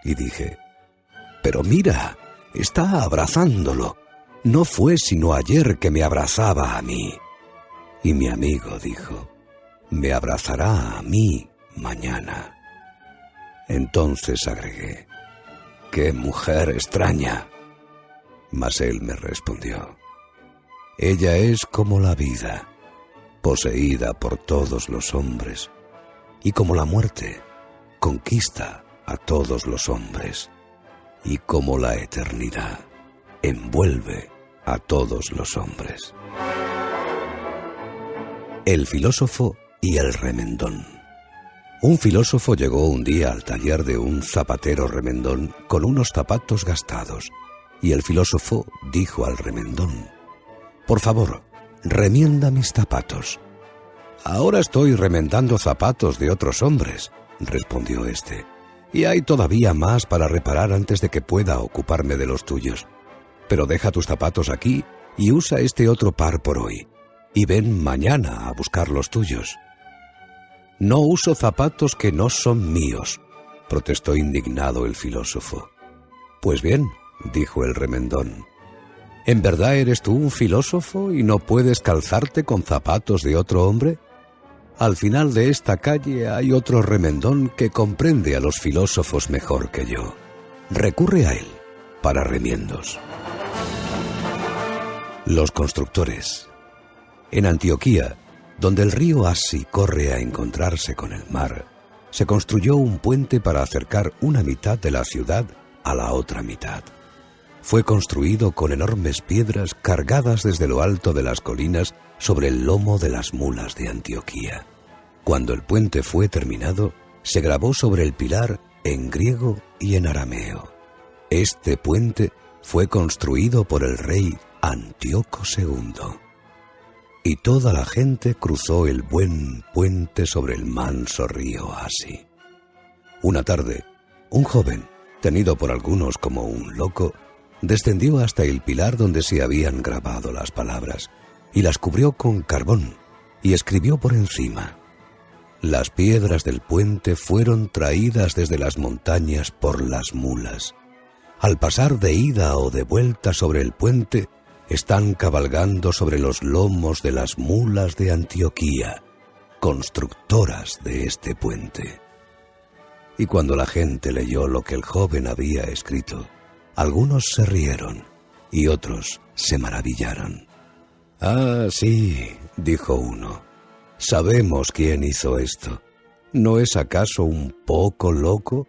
Y dije: «Pero mira, está abrazándolo. No fue sino ayer que me abrazaba a mí». Y mi amigo dijo: «Me abrazará a mí mañana». Entonces agregué: «¡Qué mujer extraña!». Mas él me respondió: «Ella es como la vida, poseída por todos los hombres, y como la muerte, conquista a todos los hombres, y como la eternidad, envuelve a todos los hombres». El filósofo y el remendón. Un filósofo llegó un día al taller de un zapatero remendón con unos zapatos gastados, y el filósofo dijo al remendón: «Por favor, remienda mis zapatos». «Ahora estoy remendando zapatos de otros hombres», respondió éste, «y hay todavía más para reparar antes de que pueda ocuparme de los tuyos. Pero deja tus zapatos aquí y usa este otro par por hoy, y ven mañana a buscar los tuyos». «No uso zapatos que no son míos», protestó indignado el filósofo. «Pues bien», dijo el remendón, ¿en verdad eres tú un filósofo y no puedes calzarte con zapatos de otro hombre? Al final de esta calle hay otro remendón que comprende a los filósofos mejor que yo. Recurre a él para remiendos». Los constructores. En Antioquía, donde el río Asi corre a encontrarse con el mar, se construyó un puente para acercar una mitad de la ciudad a la otra mitad. Fue construido con enormes piedras cargadas desde lo alto de las colinas sobre el lomo de las mulas de Antioquía. Cuando el puente fue terminado, se grabó sobre el pilar en griego y en arameo: «Este puente fue construido por el rey Antíoco II». Y toda la gente cruzó el buen puente sobre el manso río Asi. Una tarde, un joven, tenido por algunos como un loco, descendió hasta el pilar donde se habían grabado las palabras y las cubrió con carbón y escribió por encima: «Las piedras del puente fueron traídas desde las montañas por las mulas. Al pasar de ida o de vuelta sobre el puente, están cabalgando sobre los lomos de las mulas de Antioquía, constructoras de este puente». Y cuando la gente leyó lo que el joven había escrito, algunos se rieron y otros se maravillaron. «Ah, sí», dijo uno, «sabemos quién hizo esto. ¿No es acaso un poco loco?».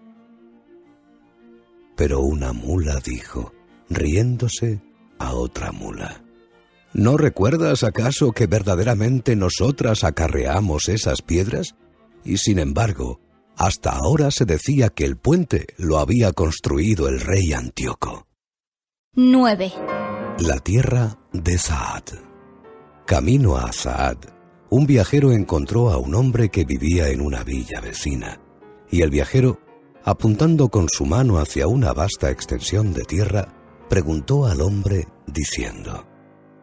Pero una mula dijo, riéndose, a otra mula: «¿No recuerdas acaso que verdaderamente nosotras acarreamos esas piedras? Y sin embargo, hasta ahora se decía que el puente lo había construido el rey Antíoco». 9. La tierra de Saad. Camino a Saad, un viajero encontró a un hombre que vivía en una villa vecina, y el viajero, apuntando con su mano hacia una vasta extensión de tierra, preguntó al hombre diciendo: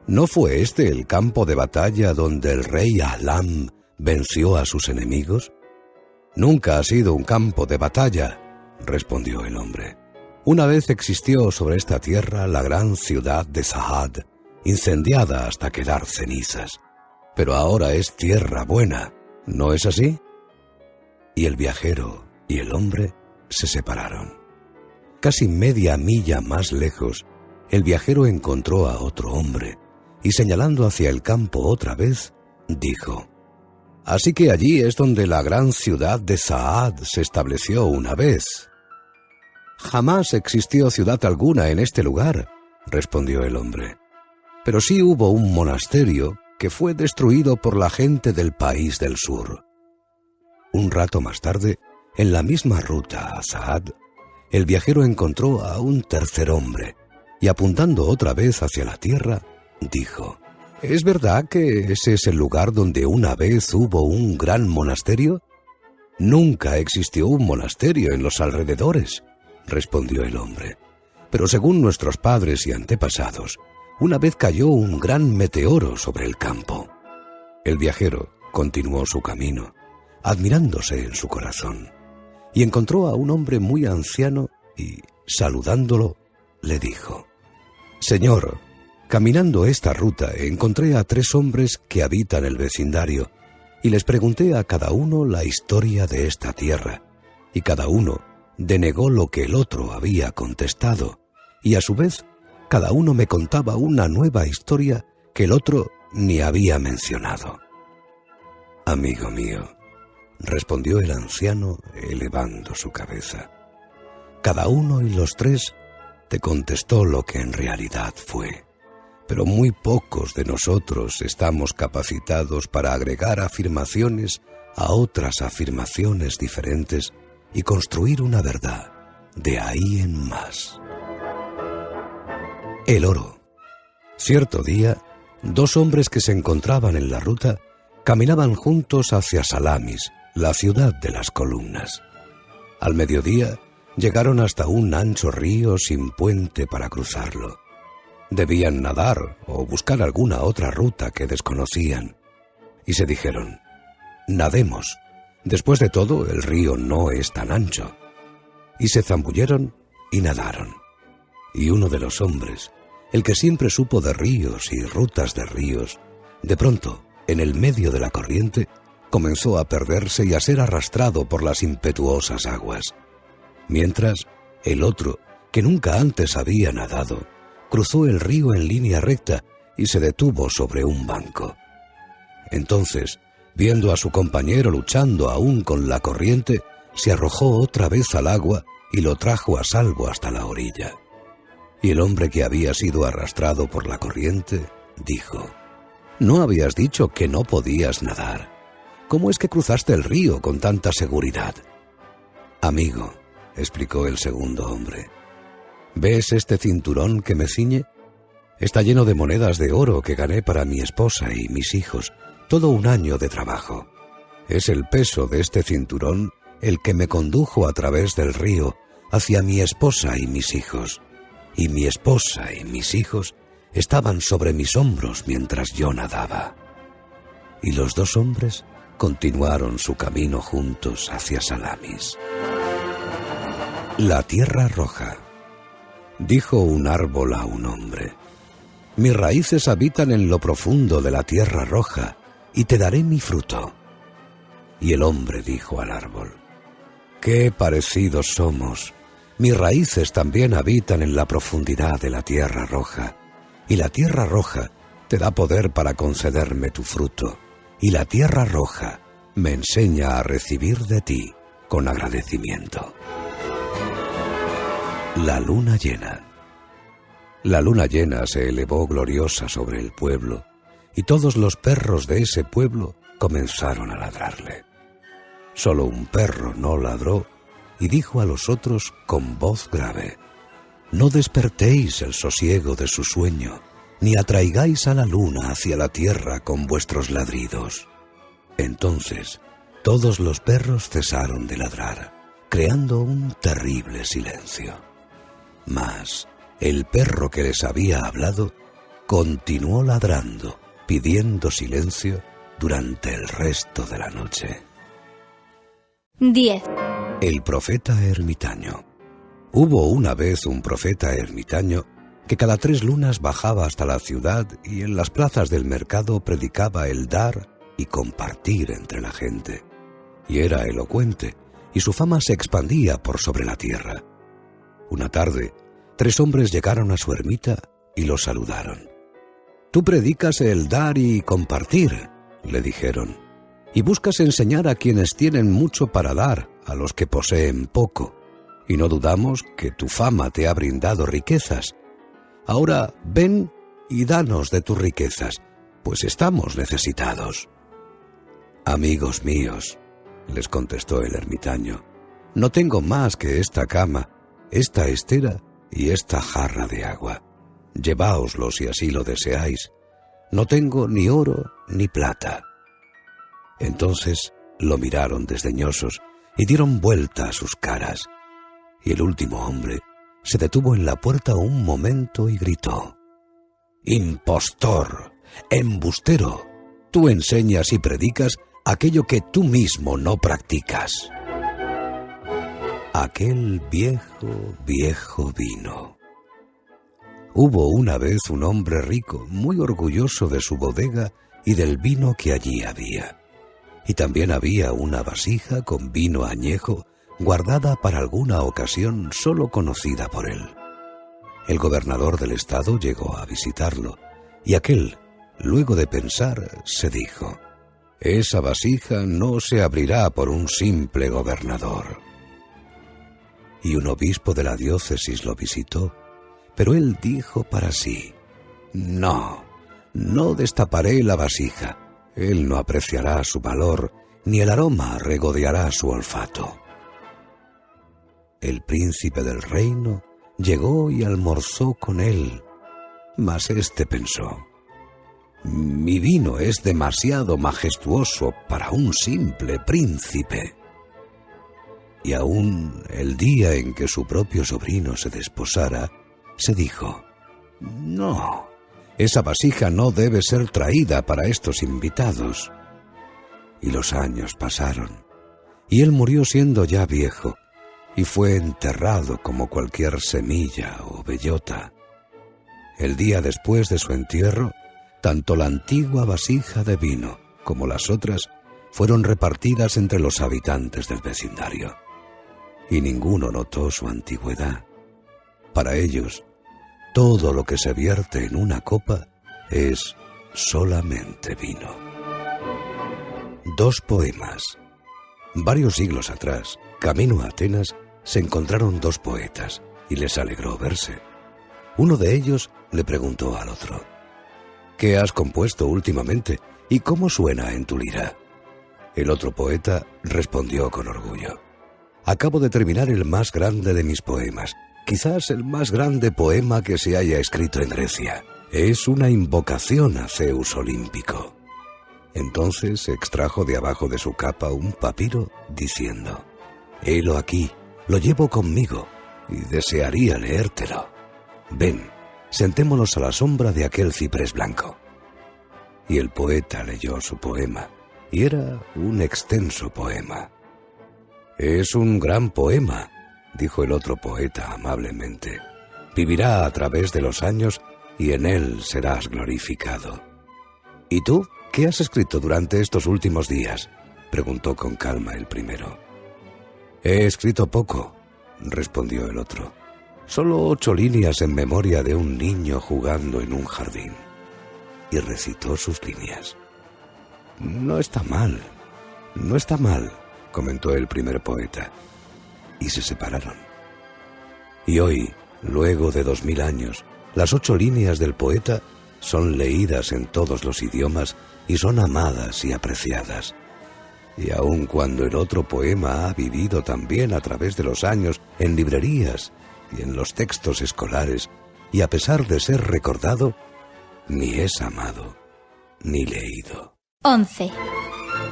«¿No fue este el campo de batalla donde el rey Alam venció a sus enemigos?». «Nunca ha sido un campo de batalla», respondió el hombre. «Una vez existió sobre esta tierra la gran ciudad de Saad, incendiada hasta quedar cenizas. Pero ahora es tierra buena, ¿no es así?». Y el viajero y el hombre se separaron. Casi media milla más lejos, el viajero encontró a otro hombre, y señalando hacia el campo otra vez, dijo: «Así que allí es donde la gran ciudad de Saad se estableció una vez». «Jamás existió ciudad alguna en este lugar», respondió el hombre. «Pero sí hubo un monasterio que fue destruido por la gente del país del sur». Un rato más tarde, en la misma ruta a Saad, el viajero encontró a un tercer hombre, y apuntando otra vez hacia la tierra, dijo: «¿Es verdad que ese es el lugar donde una vez hubo un gran monasterio?». «Nunca existió un monasterio en los alrededores», respondió el hombre. «Pero según nuestros padres y antepasados, una vez cayó un gran meteoro sobre el campo». El viajero continuó su camino, admirándose en su corazón, y encontró a un hombre muy anciano y, saludándolo, le dijo: «Señor, caminando esta ruta encontré a 3 hombres que habitan el vecindario, y les pregunté a cada uno la historia de esta tierra, y cada uno denegó lo que el otro había contestado, y a su vez cada uno me contaba una nueva historia que el otro ni había mencionado». «Amigo mío», respondió el anciano elevando su cabeza, «cada uno y los 3 te contestó lo que en realidad fue, pero muy pocos de nosotros estamos capacitados para agregar afirmaciones a otras afirmaciones diferentes y construir una verdad de ahí en más». El oro. Cierto día, dos hombres que se encontraban en la ruta caminaban juntos hacia Salamis, la ciudad de las columnas. Al mediodía, llegaron hasta un ancho río sin puente para cruzarlo. Debían nadar o buscar alguna otra ruta que desconocían. Y se dijeron: «Nademos. Después de todo, el río no es tan ancho». Y se zambulleron y nadaron. Y uno de los hombres, el que siempre supo de ríos y rutas de ríos, de pronto, en el medio de la corriente, comenzó a perderse y a ser arrastrado por las impetuosas aguas. Mientras, el otro, que nunca antes había nadado, cruzó el río en línea recta y se detuvo sobre un banco. Entonces, viendo a su compañero luchando aún con la corriente, se arrojó otra vez al agua y lo trajo a salvo hasta la orilla. Y el hombre que había sido arrastrado por la corriente dijo: «¿No habías dicho que no podías nadar? ¿Cómo es que cruzaste el río con tanta seguridad?» «Amigo», explicó el segundo hombre, «¿ves este cinturón que me ciñe? Está lleno de monedas de oro que gané para mi esposa y mis hijos, todo un año de trabajo. Es el peso de este cinturón el que me condujo a través del río hacia mi esposa y mis hijos. Y mi esposa y mis hijos estaban sobre mis hombros mientras yo nadaba». Y los dos hombres continuaron su camino juntos hacia Salamis. La tierra roja. Dijo un árbol a un hombre: «Mis raíces habitan en lo profundo de la tierra roja, y te daré mi fruto». Y el hombre dijo al árbol: «Qué parecidos somos. Mis raíces también habitan en la profundidad de la tierra roja, y la tierra roja te da poder para concederme tu fruto, y la tierra roja me enseña a recibir de ti con agradecimiento». La luna llena. La luna llena se elevó gloriosa sobre el pueblo, y todos los perros de ese pueblo comenzaron a ladrarle. Solo un perro no ladró y dijo a los otros con voz grave: «No despertéis el sosiego de su sueño, ni atraigáis a la luna hacia la tierra con vuestros ladridos». Entonces, todos los perros cesaron de ladrar, creando un terrible silencio. Mas el perro que les había hablado continuó ladrando, pidiendo silencio durante el resto de la noche. 10. El profeta ermitaño. Hubo una vez un profeta ermitaño que cada 3 lunas bajaba hasta la ciudad y en las plazas del mercado predicaba el dar y compartir entre la gente. Y era elocuente, y su fama se expandía por sobre la tierra. Una tarde, 3 hombres llegaron a su ermita y lo saludaron. «Tú predicas el dar y compartir», le dijeron, «y buscas enseñar a quienes tienen mucho para dar a los que poseen poco, y no dudamos que tu fama te ha brindado riquezas. Ahora ven y danos de tus riquezas, pues estamos necesitados». «Amigos míos», les contestó el ermitaño, «no tengo más que esta cama, esta estera y esta jarra de agua. Lleváoslo si así lo deseáis. No tengo ni oro ni plata». Entonces lo miraron desdeñosos y dieron vuelta a sus caras. Y el último hombre se detuvo en la puerta un momento y gritó: «¡Impostor! ¡Embustero! Tú enseñas y predicas aquello que tú mismo no practicas». Aquel viejo vino. Hubo una vez un hombre rico, muy orgulloso de su bodega y del vino que allí había. Y también había una vasija con vino añejo, guardada para alguna ocasión solo conocida por él. El gobernador del estado llegó a visitarlo, y aquel, luego de pensar, se dijo: «Esa vasija no se abrirá por un simple gobernador». Y un obispo de la diócesis lo visitó, pero él dijo para sí: «No destaparé la vasija. Él no apreciará su valor, ni el aroma regodeará su olfato». El príncipe del reino llegó y almorzó con él, Mas éste pensó: mi vino es demasiado majestuoso para un simple príncipe. Y aún el día en que su propio sobrino se desposara, se dijo: no, esa vasija no debe ser traída para estos invitados. Y los años pasaron, y él murió siendo ya viejo, y fue enterrado como cualquier semilla o bellota. El día después de su entierro, tanto la antigua vasija de vino como las otras fueron repartidas entre los habitantes del vecindario, y ninguno notó su antigüedad. Para ellos, todo lo que se vierte en una copa es solamente vino. 2 poemas. Varios siglos atrás, camino a Atenas, se encontraron 2 poetas, y les alegró verse. Uno de ellos le preguntó al otro: ¿qué has compuesto últimamente y cómo suena en tu lira? El otro poeta respondió con orgullo: acabo de terminar el más grande de mis poemas, quizás el más grande poema que se haya escrito en Grecia. Es una invocación a Zeus olímpico. Entonces extrajo de abajo de su capa un papiro, diciendo: helo aquí, lo llevo conmigo, y desearía leértelo. Ven, sentémonos a la sombra de aquel ciprés blanco. Y el poeta leyó su poema, y era un extenso poema. Es un gran poema, dijo el otro poeta amablemente. Vivirá a través de los años y en él serás glorificado. ¿Y tú, qué has escrito durante estos últimos días?, preguntó con calma el primero. He escrito poco, respondió el otro. Solo 8 líneas en memoria de un niño jugando en un jardín. Y recitó sus líneas. No está mal, comentó el primer poeta. Y se separaron. Y hoy, luego de 2000 años, las 8 líneas del poeta son leídas en todos los idiomas y son amadas y apreciadas. Y aun cuando el otro poema ha vivido también a través de los años en librerías y en los textos escolares, y a pesar de ser recordado, ni es amado, ni leído. 11.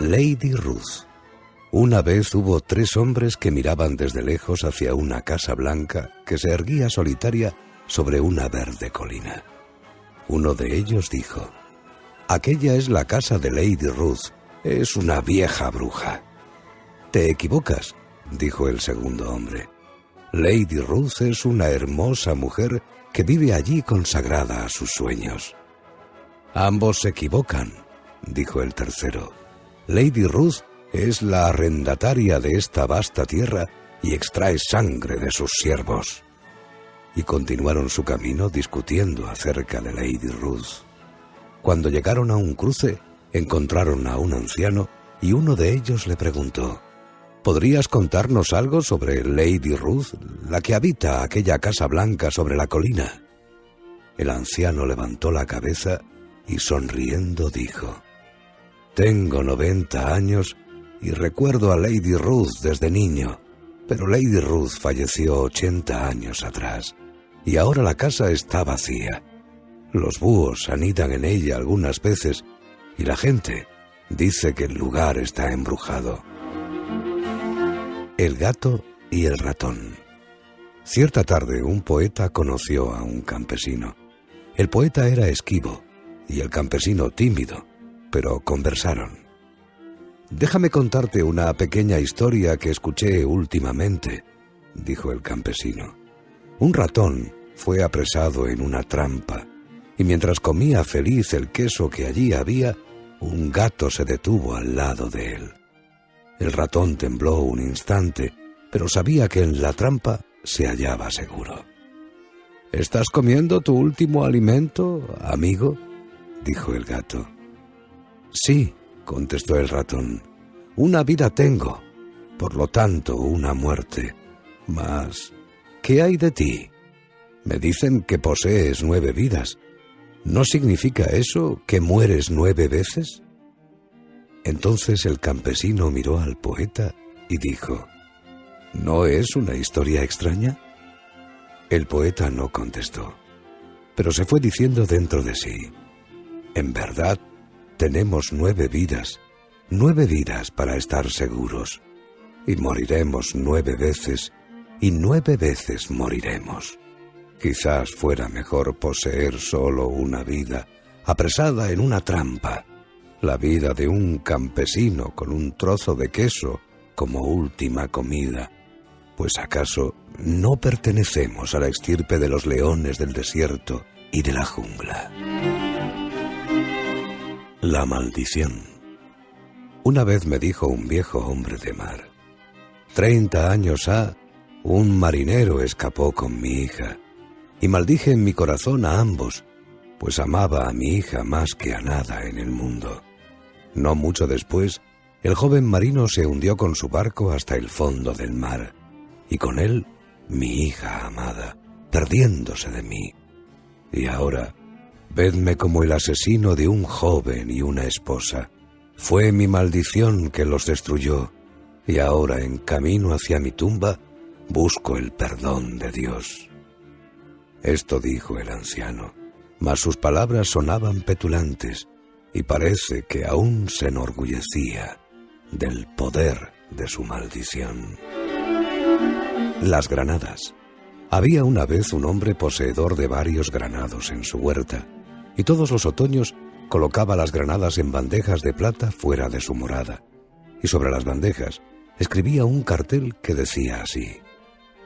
Lady Ruth. Una vez hubo 3 hombres que miraban desde lejos hacia una casa blanca que se erguía solitaria sobre una verde colina. Uno de ellos dijo: aquella es la casa de Lady Ruth, es una vieja bruja. Te equivocas, dijo el segundo hombre. Lady Ruth es una hermosa mujer que vive allí consagrada a sus sueños. Ambos se equivocan, dijo el tercero. Lady Ruth es la arrendataria de esta vasta tierra y extrae sangre de sus siervos. Y continuaron su camino discutiendo acerca de Lady Ruth. Cuando llegaron a un cruce, encontraron a un anciano y uno de ellos le preguntó: ¿podrías contarnos algo sobre Lady Ruth, la que habita aquella casa blanca sobre la colina? El anciano levantó la cabeza y sonriendo dijo: tengo 90 años y recuerdo a Lady Ruth desde niño, pero Lady Ruth falleció 80 años atrás y ahora la casa está vacía. Los búhos anidan en ella algunas veces y la gente dice que el lugar está embrujado. El gato y el ratón. Cierta tarde un poeta conoció a un campesino. El poeta era esquivo y el campesino tímido, pero conversaron. Déjame contarte una pequeña historia que escuché últimamente, dijo el campesino. Un ratón fue apresado en una trampa y mientras comía feliz el queso que allí había, un gato se detuvo al lado de él. El ratón tembló un instante, pero sabía que en la trampa se hallaba seguro. ¿Estás comiendo tu último alimento, amigo?, dijo el gato. Sí, contestó el ratón. Una vida tengo, por lo tanto una muerte. Mas, ¿qué hay de ti? Me dicen que posees 9 vidas. ¿No significa eso que mueres 9 veces? Entonces el campesino miró al poeta y dijo: ¿no es una historia extraña? El poeta no contestó, pero se fue diciendo dentro de sí: en verdad, tenemos 9 vidas para estar seguros, y moriremos 9 veces, y 9 veces moriremos. Quizás fuera mejor poseer solo una vida, apresada en una trampa, la vida de un campesino con un trozo de queso como última comida, pues acaso no pertenecemos a la estirpe de los leones del desierto y de la jungla. La maldición. Una vez me dijo un viejo hombre de mar: 30 años ha, un marinero escapó con mi hija, y maldije en mi corazón a ambos, pues amaba a mi hija más que a nada en el mundo. No mucho después, el joven marino se hundió con su barco hasta el fondo del mar, y con él mi hija amada, perdiéndose de mí. Y ahora, vedme como el asesino de un joven y una esposa. Fue mi maldición que los destruyó, y ahora, en camino hacia mi tumba, busco el perdón de Dios. Esto dijo el anciano, mas sus palabras sonaban petulantes, y parece que aún se enorgullecía del poder de su maldición. Las granadas. Había una vez un hombre poseedor de varios granados en su huerta, y todos los otoños colocaba las granadas en bandejas de plata fuera de su morada, y sobre las bandejas escribía un cartel que decía así: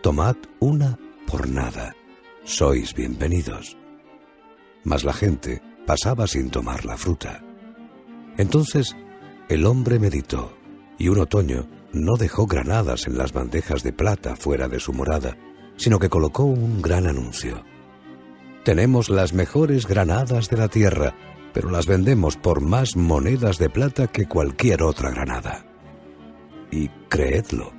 tomad una por nada, sois bienvenidos. Mas la gente pasaba sin tomar la fruta. Entonces el hombre meditó, y un otoño no dejó granadas en las bandejas de plata fuera de su morada, sino que colocó un gran anuncio: tenemos las mejores granadas de la tierra, pero las vendemos por más monedas de plata que cualquier otra granada. Y creedlo,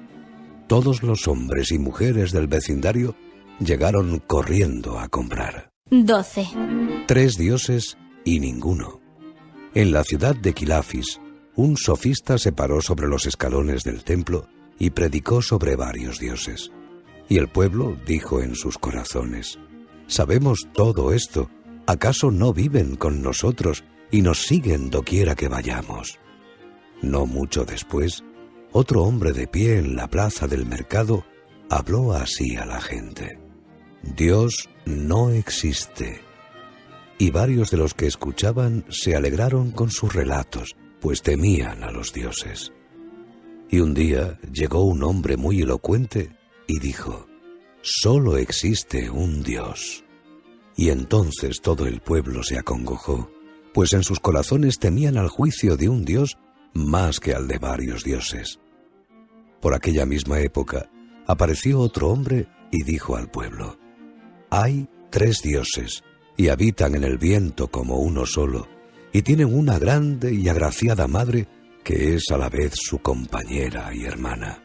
todos los hombres y mujeres del vecindario llegaron corriendo a comprar. 12. 3 dioses y ninguno. En la ciudad de Quilafis, un sofista se paró sobre los escalones del templo y predicó sobre varios dioses. Y el pueblo dijo en sus corazones: sabemos todo esto, ¿acaso no viven con nosotros y nos siguen doquiera que vayamos? No mucho después, otro hombre de pie en la plaza del mercado habló así a la gente: Dios no existe. Y varios de los que escuchaban se alegraron con sus relatos, pues temían a los dioses. Y un día llegó un hombre muy elocuente y dijo: solo existe un Dios. Y entonces todo el pueblo se acongojó, pues en sus corazones temían al juicio de un Dios más que al de varios dioses. Por aquella misma época apareció otro hombre y dijo al pueblo: hay 3 dioses, y habitan en el viento como uno solo, y tienen una grande y agraciada madre que es a la vez su compañera y hermana.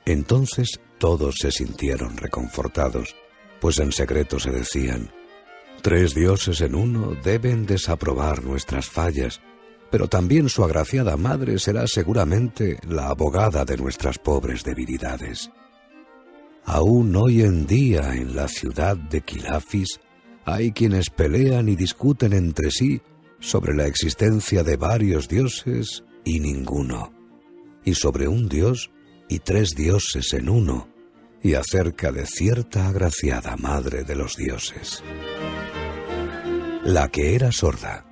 Entonces todos se sintieron reconfortados, pues en secreto se decían: 3 dioses en uno deben desaprobar nuestras fallas, pero también su agraciada madre será seguramente la abogada de nuestras pobres debilidades. Aún hoy en día en la ciudad de Quilafis hay quienes pelean y discuten entre sí sobre la existencia de varios dioses y ninguno, y sobre un dios y 3 dioses en uno, y acerca de cierta agraciada madre de los dioses. La que era sorda.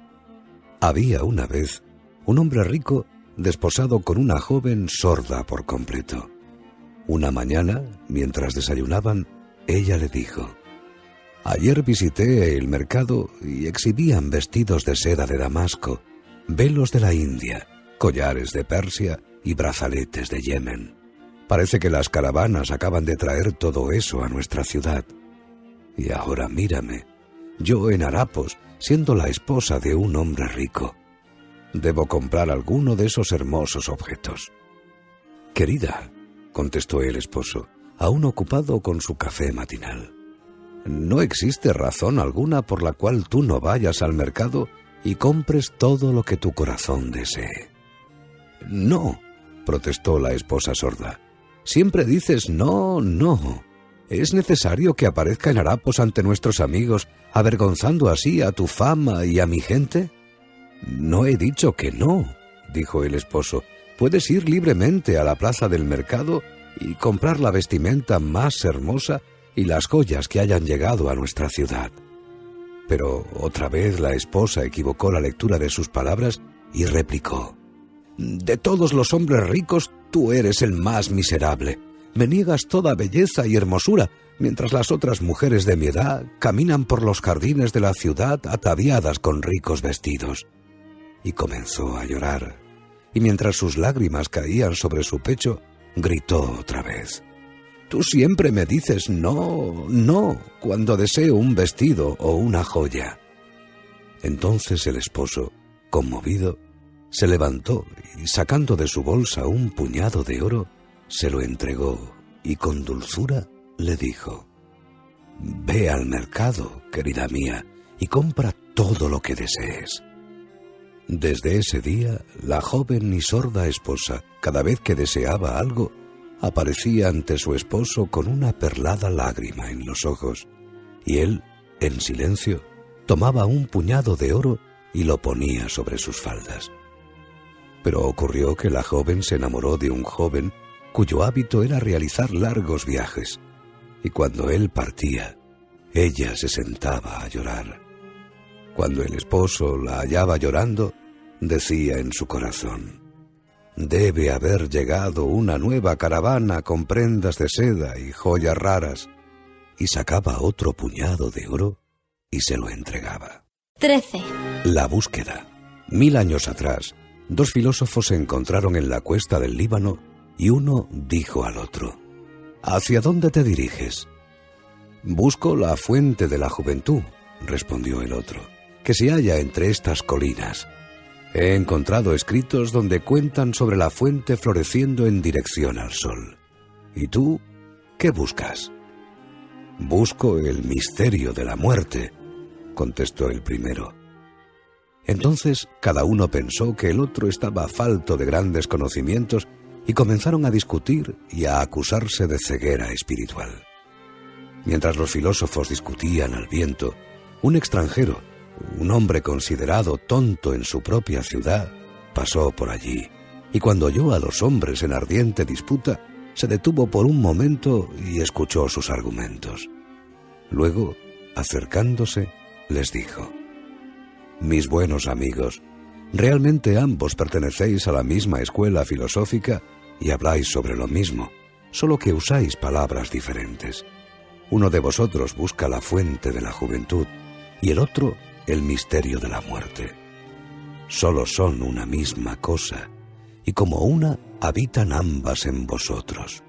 Había una vez un hombre rico desposado con una joven sorda por completo. Una mañana, mientras desayunaban, ella le dijo: ayer visité el mercado y exhibían vestidos de seda de Damasco, velos de la India, collares de Persia y brazaletes de Yemen. Parece que las caravanas acaban de traer todo eso a nuestra ciudad. Y ahora mírame, yo en harapos, siendo la esposa de un hombre rico. Debo comprar alguno de esos hermosos objetos. Querida, contestó el esposo, aún ocupado con su café matinal, no existe razón alguna por la cual tú no vayas al mercado y compres todo lo que tu corazón desee. No, protestó la esposa sorda. Siempre dices no, no. ¿Es necesario que aparezca en harapos ante nuestros amigos, avergonzando así a tu fama y a mi gente? No he dicho que no, dijo el esposo. Puedes ir libremente a la plaza del mercado y comprar la vestimenta más hermosa y las joyas que hayan llegado a nuestra ciudad. Pero otra vez la esposa equivocó la lectura de sus palabras y replicó: de todos los hombres ricos, tú eres el más miserable. Me niegas toda belleza y hermosura, mientras las otras mujeres de mi edad caminan por los jardines de la ciudad ataviadas con ricos vestidos. Y comenzó a llorar, y mientras sus lágrimas caían sobre su pecho, gritó otra vez: tú siempre me dices no, no, cuando deseo un vestido o una joya. Entonces el esposo, conmovido, se levantó y, sacando de su bolsa un puñado de oro, se lo entregó y con dulzura le dijo: ve al mercado, querida mía, y compra todo lo que desees. Desde ese día, la joven y sorda esposa, cada vez que deseaba algo, aparecía ante su esposo con una perlada lágrima en los ojos, y él, en silencio, tomaba un puñado de oro y lo ponía sobre sus faldas. Pero ocurrió que la joven se enamoró de un joven cuyo hábito era realizar largos viajes, y cuando él partía, ella se sentaba a llorar. Cuando el esposo la hallaba llorando, decía en su corazón: debe haber llegado una nueva caravana con prendas de seda y joyas raras, y sacaba otro puñado de oro y se lo entregaba. 13. La búsqueda. 1000 años atrás, 2 filósofos se encontraron en la cuesta del Líbano y uno dijo al otro: ¿hacia dónde te diriges? Busco la fuente de la juventud, respondió el otro, que se halla entre estas colinas. He encontrado escritos donde cuentan sobre la fuente floreciendo en dirección al sol. ¿Y tú qué buscas? Busco el misterio de la muerte, contestó el primero. Entonces cada uno pensó que el otro estaba falto de grandes conocimientos y comenzaron a discutir y a acusarse de ceguera espiritual. Mientras los filósofos discutían al viento, un extranjero, un hombre considerado tonto en su propia ciudad, pasó por allí, y cuando oyó a los hombres en ardiente disputa, se detuvo por un momento y escuchó sus argumentos. Luego, acercándose, les dijo: mis buenos amigos, realmente ambos pertenecéis a la misma escuela filosófica y habláis sobre lo mismo, solo que usáis palabras diferentes. Uno de vosotros busca la fuente de la juventud y el otro el misterio de la muerte. Solo son una misma cosa, y como una habitan ambas en vosotros.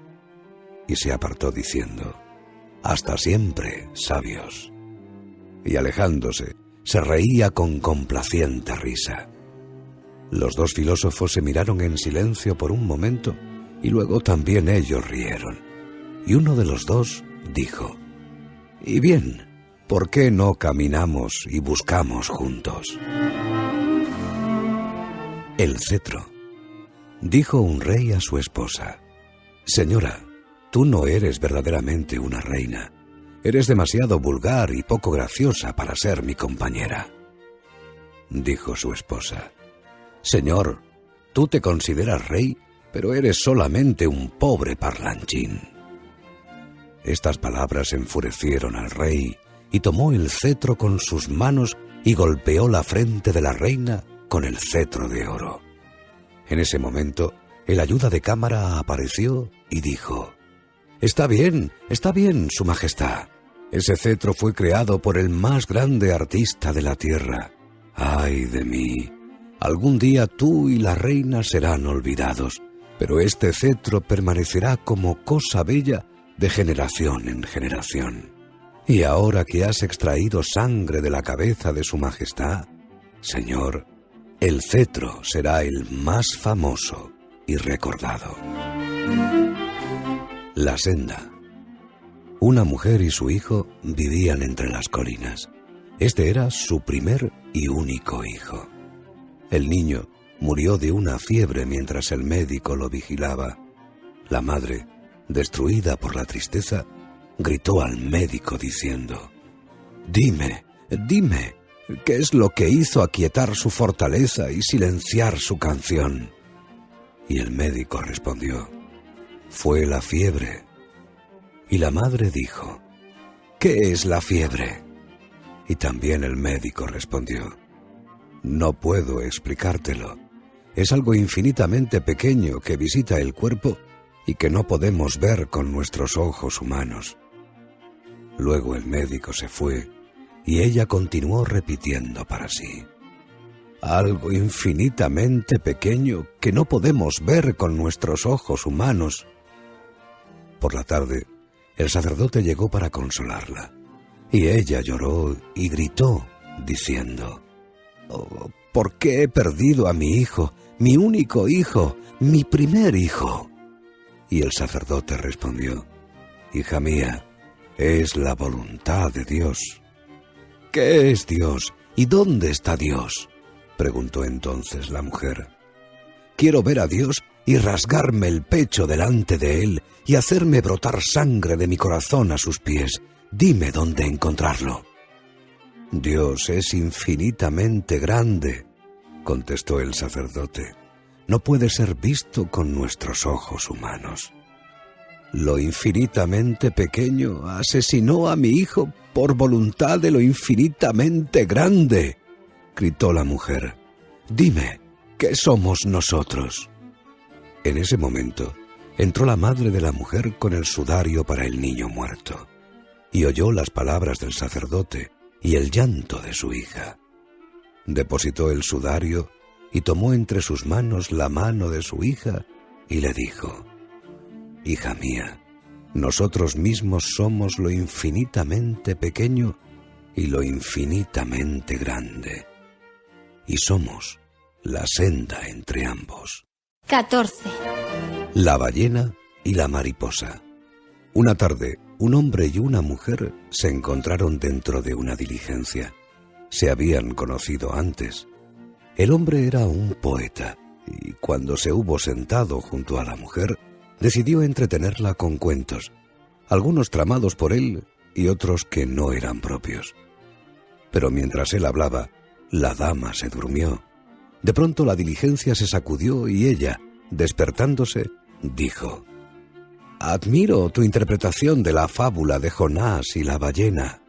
Y se apartó diciendo: hasta siempre, sabios. Y alejándose, se reía con complaciente risa. Los 2 filósofos se miraron en silencio por un momento, y luego también ellos rieron. Y uno de los 2 dijo: y bien, ¿por qué no caminamos y buscamos juntos? El cetro. Dijo un rey a su esposa: señora, tú no eres verdaderamente una reina. Eres demasiado vulgar y poco graciosa para ser mi compañera. Dijo su esposa: señor, tú te consideras rey, pero eres solamente un pobre parlanchín. Estas palabras enfurecieron al rey, y tomó el cetro con sus manos y golpeó la frente de la reina con el cetro de oro. En ese momento, el ayuda de cámara apareció y dijo: está bien, su majestad. Ese cetro fue creado por el más grande artista de la tierra. ¡Ay de mí! Algún día tú y la reina serán olvidados, pero este cetro permanecerá como cosa bella de generación en generación. Y ahora que has extraído sangre de la cabeza de su majestad, señor, el cetro será el más famoso y recordado. La senda. Una mujer y su hijo vivían entre las colinas. Este era su primer y único hijo. El niño murió de una fiebre mientras el médico lo vigilaba. La madre, destruida por la tristeza, gritó al médico diciendo: «Dime, ¿qué es lo que hizo aquietar su fortaleza y silenciar su canción?» Y el médico respondió: «Fue la fiebre». Y la madre dijo: «¿Qué es la fiebre?» Y también el médico respondió: «No puedo explicártelo. Es algo infinitamente pequeño que visita el cuerpo y que no podemos ver con nuestros ojos humanos». Luego el médico se fue y ella continuó repitiendo para sí: «Algo infinitamente pequeño que no podemos ver con nuestros ojos humanos». Por la tarde, el sacerdote llegó para consolarla, y ella lloró y gritó, diciendo: «Oh, ¿por qué he perdido a mi hijo, mi único hijo, mi primer hijo?» Y el sacerdote respondió: «Hija mía, es la voluntad de Dios». «¿Qué es Dios? ¿Y dónde está Dios?», preguntó entonces la mujer. «Quiero ver a Dios y rasgarme el pecho delante de Él y hacerme brotar sangre de mi corazón a sus pies. Dime dónde encontrarlo». «Dios es infinitamente grande», contestó el sacerdote. «No puede ser visto con nuestros ojos humanos. Lo infinitamente pequeño asesinó a mi hijo por voluntad de lo infinitamente grande», gritó la mujer. «Dime, ¿qué somos nosotros?». En ese momento entró la madre de la mujer con el sudario para el niño muerto, y oyó las palabras del sacerdote y el llanto de su hija. Depositó el sudario y tomó entre sus manos la mano de su hija y le dijo: «Hija mía, nosotros mismos somos lo infinitamente pequeño y lo infinitamente grande, y somos la senda entre ambos». 14. La ballena y la mariposa. Una tarde, un hombre y una mujer se encontraron dentro de una diligencia. Se habían conocido antes. El hombre era un poeta, y cuando se hubo sentado junto a la mujer, decidió entretenerla con cuentos, algunos tramados por él y otros que no eran propios. Pero mientras él hablaba, la dama se durmió. De pronto la diligencia se sacudió y ella, despertándose, dijo: «Admiro tu interpretación de la fábula de Jonás y la ballena».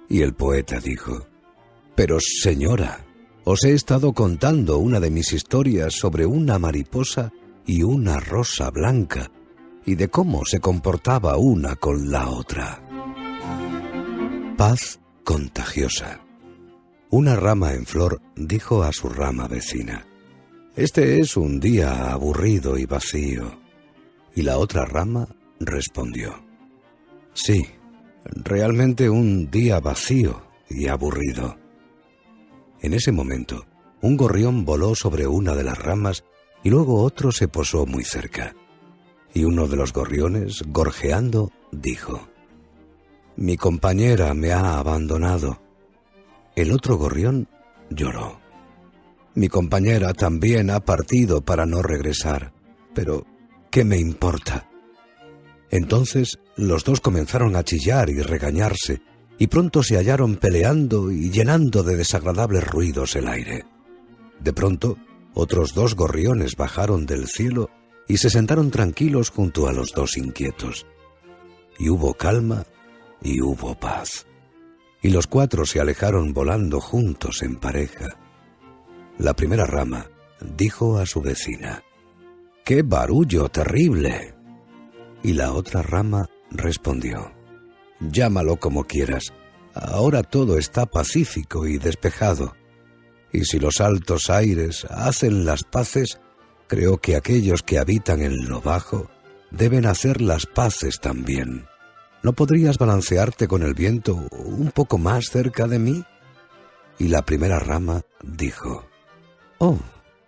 Y el poeta dijo: «Pero señora, os he estado contando una de mis historias sobre una mariposa y una rosa blanca, y de cómo se comportaba una con la otra». Paz contagiosa. Una rama en flor dijo a su rama vecina: «Este es un día aburrido y vacío». Y la otra rama respondió: «Sí, realmente un día vacío y aburrido». En ese momento, un gorrión voló sobre una de las ramas y luego otro se posó muy cerca. Y uno de los gorriones, gorjeando, dijo: «Mi compañera me ha abandonado». El otro gorrión lloró: «Mi compañera también ha partido para no regresar, pero ¿qué me importa?». Entonces los dos comenzaron a chillar y regañarse, y pronto se hallaron peleando y llenando de desagradables ruidos el aire. De pronto, otros dos gorriones bajaron del cielo y se sentaron tranquilos junto a los dos inquietos. Y hubo calma y hubo paz. Y los cuatro se alejaron volando juntos en pareja. La primera rama dijo a su vecina: «¡Qué barullo terrible!». Y la otra rama respondió: «Llámalo como quieras, ahora todo está pacífico y despejado. Y si los altos aires hacen las paces, creo que aquellos que habitan en lo bajo deben hacer las paces también. ¿No podrías balancearte con el viento un poco más cerca de mí?». Y la primera rama dijo: «Oh,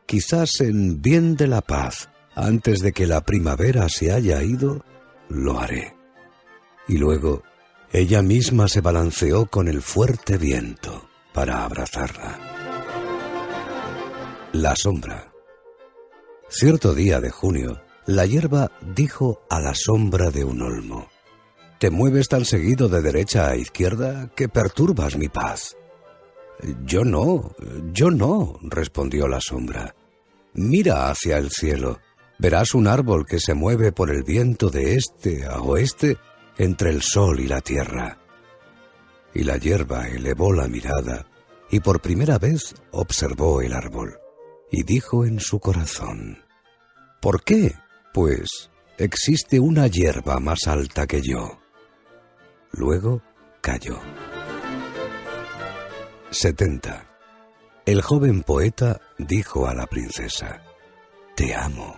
quizás en bien de la paz, antes de que la primavera se haya ido, lo haré». Y luego ella misma se balanceó con el fuerte viento para abrazarla. La sombra. Cierto día de junio, la hierba dijo a la sombra de un olmo: Te mueves tan seguido de derecha a izquierda que perturbas mi paz. Yo no, respondió la sombra. Mira hacia el cielo. Verás un árbol que se mueve por el viento de este a oeste entre el sol y la tierra. Y la hierba elevó la mirada y por primera vez observó el árbol. Y dijo en su corazón: ¿por qué? Pues existe una hierba más alta que yo. Luego calló. 70. El joven poeta dijo a la princesa: te amo.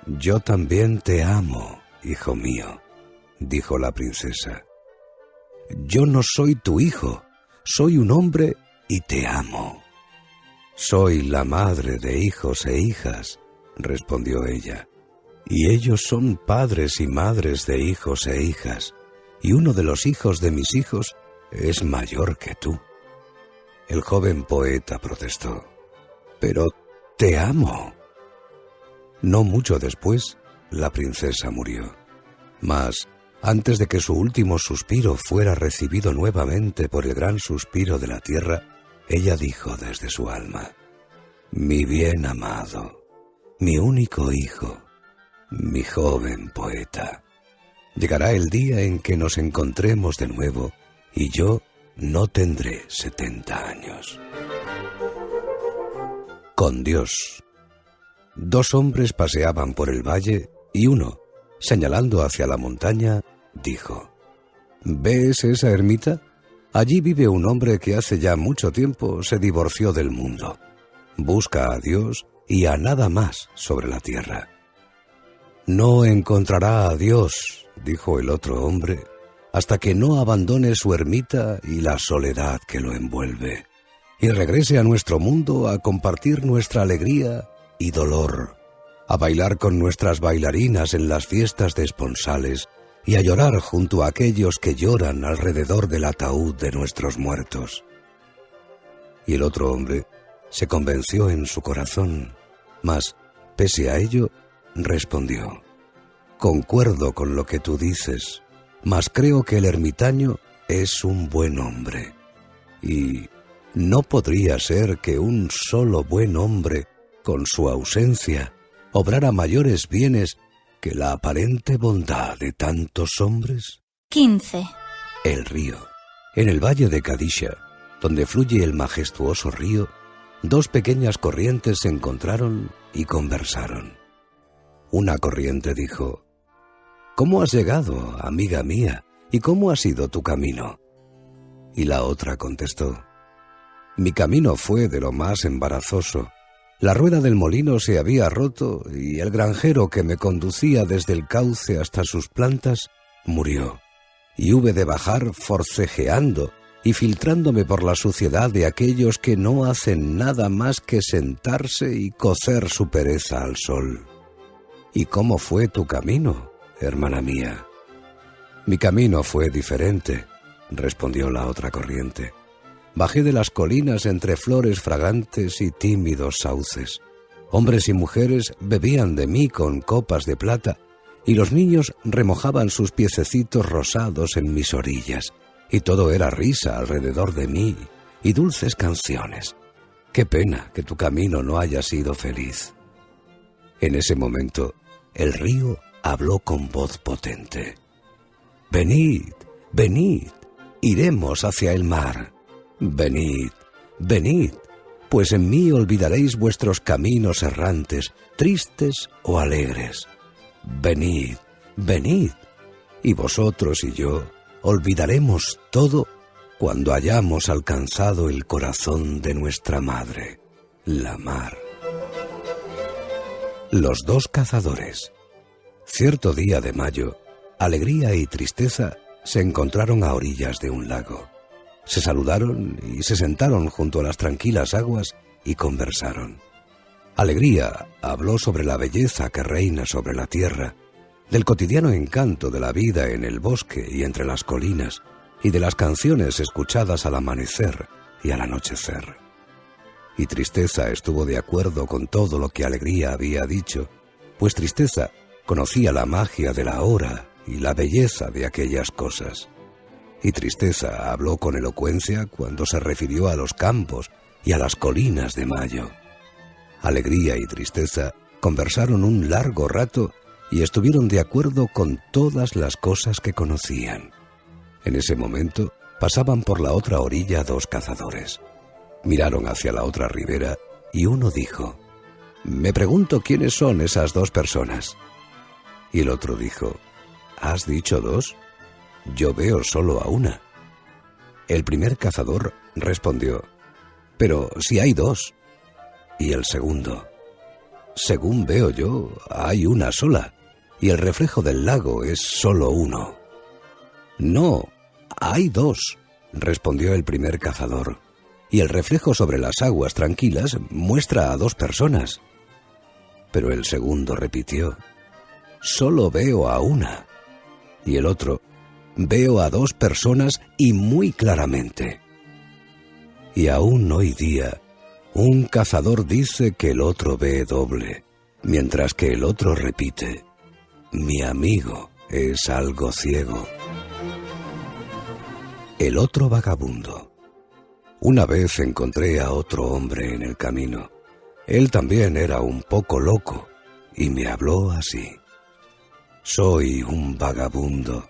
Yo también te amo, hijo mío, dijo la princesa. Yo no soy tu hijo, soy un hombre y te amo. Soy la madre de hijos e hijas, respondió ella, y ellos son padres y madres de hijos e hijas, y uno de los hijos de mis hijos es mayor que tú. El joven poeta protestó: pero te amo. No mucho después, la princesa murió. Mas, antes de que su último suspiro fuera recibido nuevamente por el gran suspiro de la tierra, ella dijo desde su alma: mi bien amado, mi único hijo, mi joven poeta. Llegará el día en que nos encontremos de nuevo y yo no tendré 70 años. Con Dios. 2 hombres paseaban por el valle y uno, señalando hacia la montaña, dijo: ¿ves esa ermita? Allí vive un hombre que hace ya mucho tiempo se divorció del mundo. Busca a Dios y a nada más sobre la tierra. No encontrará a Dios, dijo el otro hombre, hasta que no abandone su ermita y la soledad que lo envuelve, y regrese a nuestro mundo a compartir nuestra alegría y dolor, a bailar con nuestras bailarinas en las fiestas de esponsales y a llorar junto a aquellos que lloran alrededor del ataúd de nuestros muertos. Y el otro hombre se convenció en su corazón, mas, pese a ello, respondió: concuerdo con lo que tú dices, mas creo que el ermitaño es un buen hombre. Y ¿no podría ser que un solo buen hombre, con su ausencia, obrara mayores bienes que la aparente bondad de tantos hombres? 15. El río. En el valle de Kadisha, donde fluye el majestuoso río, 2 pequeñas corrientes se encontraron y conversaron. Una corriente dijo: ¿cómo has llegado, amiga mía, y cómo ha sido tu camino? Y la otra contestó: mi camino fue de lo más embarazoso. La rueda del molino se había roto y el granjero que me conducía desde el cauce hasta sus plantas murió, y hube de bajar forcejeando y filtrándome por la suciedad de aquellos que no hacen nada más que sentarse y cocer su pereza al sol. ¿Y cómo fue tu camino, hermana mía? Mi camino fue diferente, respondió la otra corriente. Bajé de las colinas entre flores fragantes y tímidos sauces. Hombres y mujeres bebían de mí con copas de plata, y los niños remojaban sus piececitos rosados en mis orillas, y todo era risa alrededor de mí y dulces canciones. Qué pena que tu camino no haya sido feliz. En ese momento, el río habló con voz potente: venid, venid, iremos hacia el mar. Venid, venid, pues en mí olvidaréis vuestros caminos errantes, tristes o alegres. Venid, venid, y vosotros y yo olvidaremos todo cuando hayamos alcanzado el corazón de nuestra madre, la mar. Los 2 cazadores. Cierto día de mayo, Alegría y Tristeza se encontraron a orillas de un lago. Se saludaron y se sentaron junto a las tranquilas aguas y conversaron. Alegría habló sobre la belleza que reina sobre la tierra, del cotidiano encanto de la vida en el bosque y entre las colinas, y de las canciones escuchadas al amanecer y al anochecer. Y Tristeza estuvo de acuerdo con todo lo que Alegría había dicho, pues Tristeza conocía la magia de la hora y la belleza de aquellas cosas. Y Tristeza habló con elocuencia cuando se refirió a los campos y a las colinas de mayo. Alegría y Tristeza conversaron un largo rato y estuvieron de acuerdo con todas las cosas que conocían. En ese momento pasaban por la otra orilla 2 cazadores. Miraron hacia la otra ribera y uno dijo: «Me pregunto quiénes son esas 2 personas». Y el otro dijo: «¿Has dicho 2? Yo veo solo a una». El primer cazador respondió: «Pero si hay 2». Y el segundo: «Según veo yo, hay una sola, y el reflejo del lago es solo uno». «No, hay 2», respondió el primer cazador, «y el reflejo sobre las aguas tranquilas muestra a 2 personas». Pero el segundo repitió: «Solo veo a una». Y el otro: «Veo a 2 personas y muy claramente». Y aún hoy día, un cazador dice que el otro ve doble, mientras que el otro repite: «Mi amigo es algo ciego». El otro vagabundo. Una vez encontré a otro hombre en el camino. Él también era un poco loco y me habló así: «Soy un vagabundo.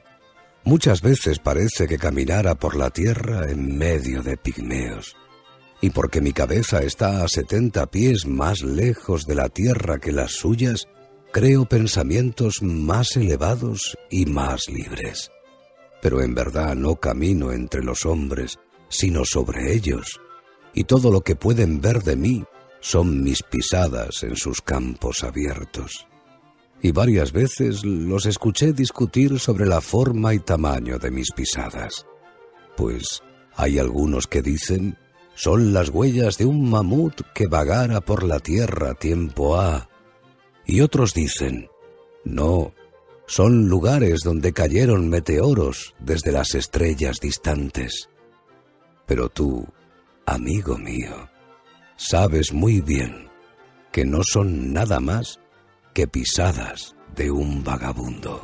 Muchas veces parece que caminara por la tierra en medio de pigmeos. Y porque mi cabeza está a 70 pies más lejos de la tierra que las suyas, creo pensamientos más elevados y más libres. Pero en verdad no camino entre los hombres, sino sobre ellos, y todo lo que pueden ver de mí son mis pisadas en sus campos abiertos». Y varias veces los escuché discutir sobre la forma y tamaño de mis pisadas. Pues hay algunos que dicen: «Son las huellas de un mamut que vagara por la tierra tiempo ha». Y otros dicen: «No, son lugares donde cayeron meteoros desde las estrellas distantes». Pero tú, amigo mío, sabes muy bien que no son nada más que pisadas de un vagabundo.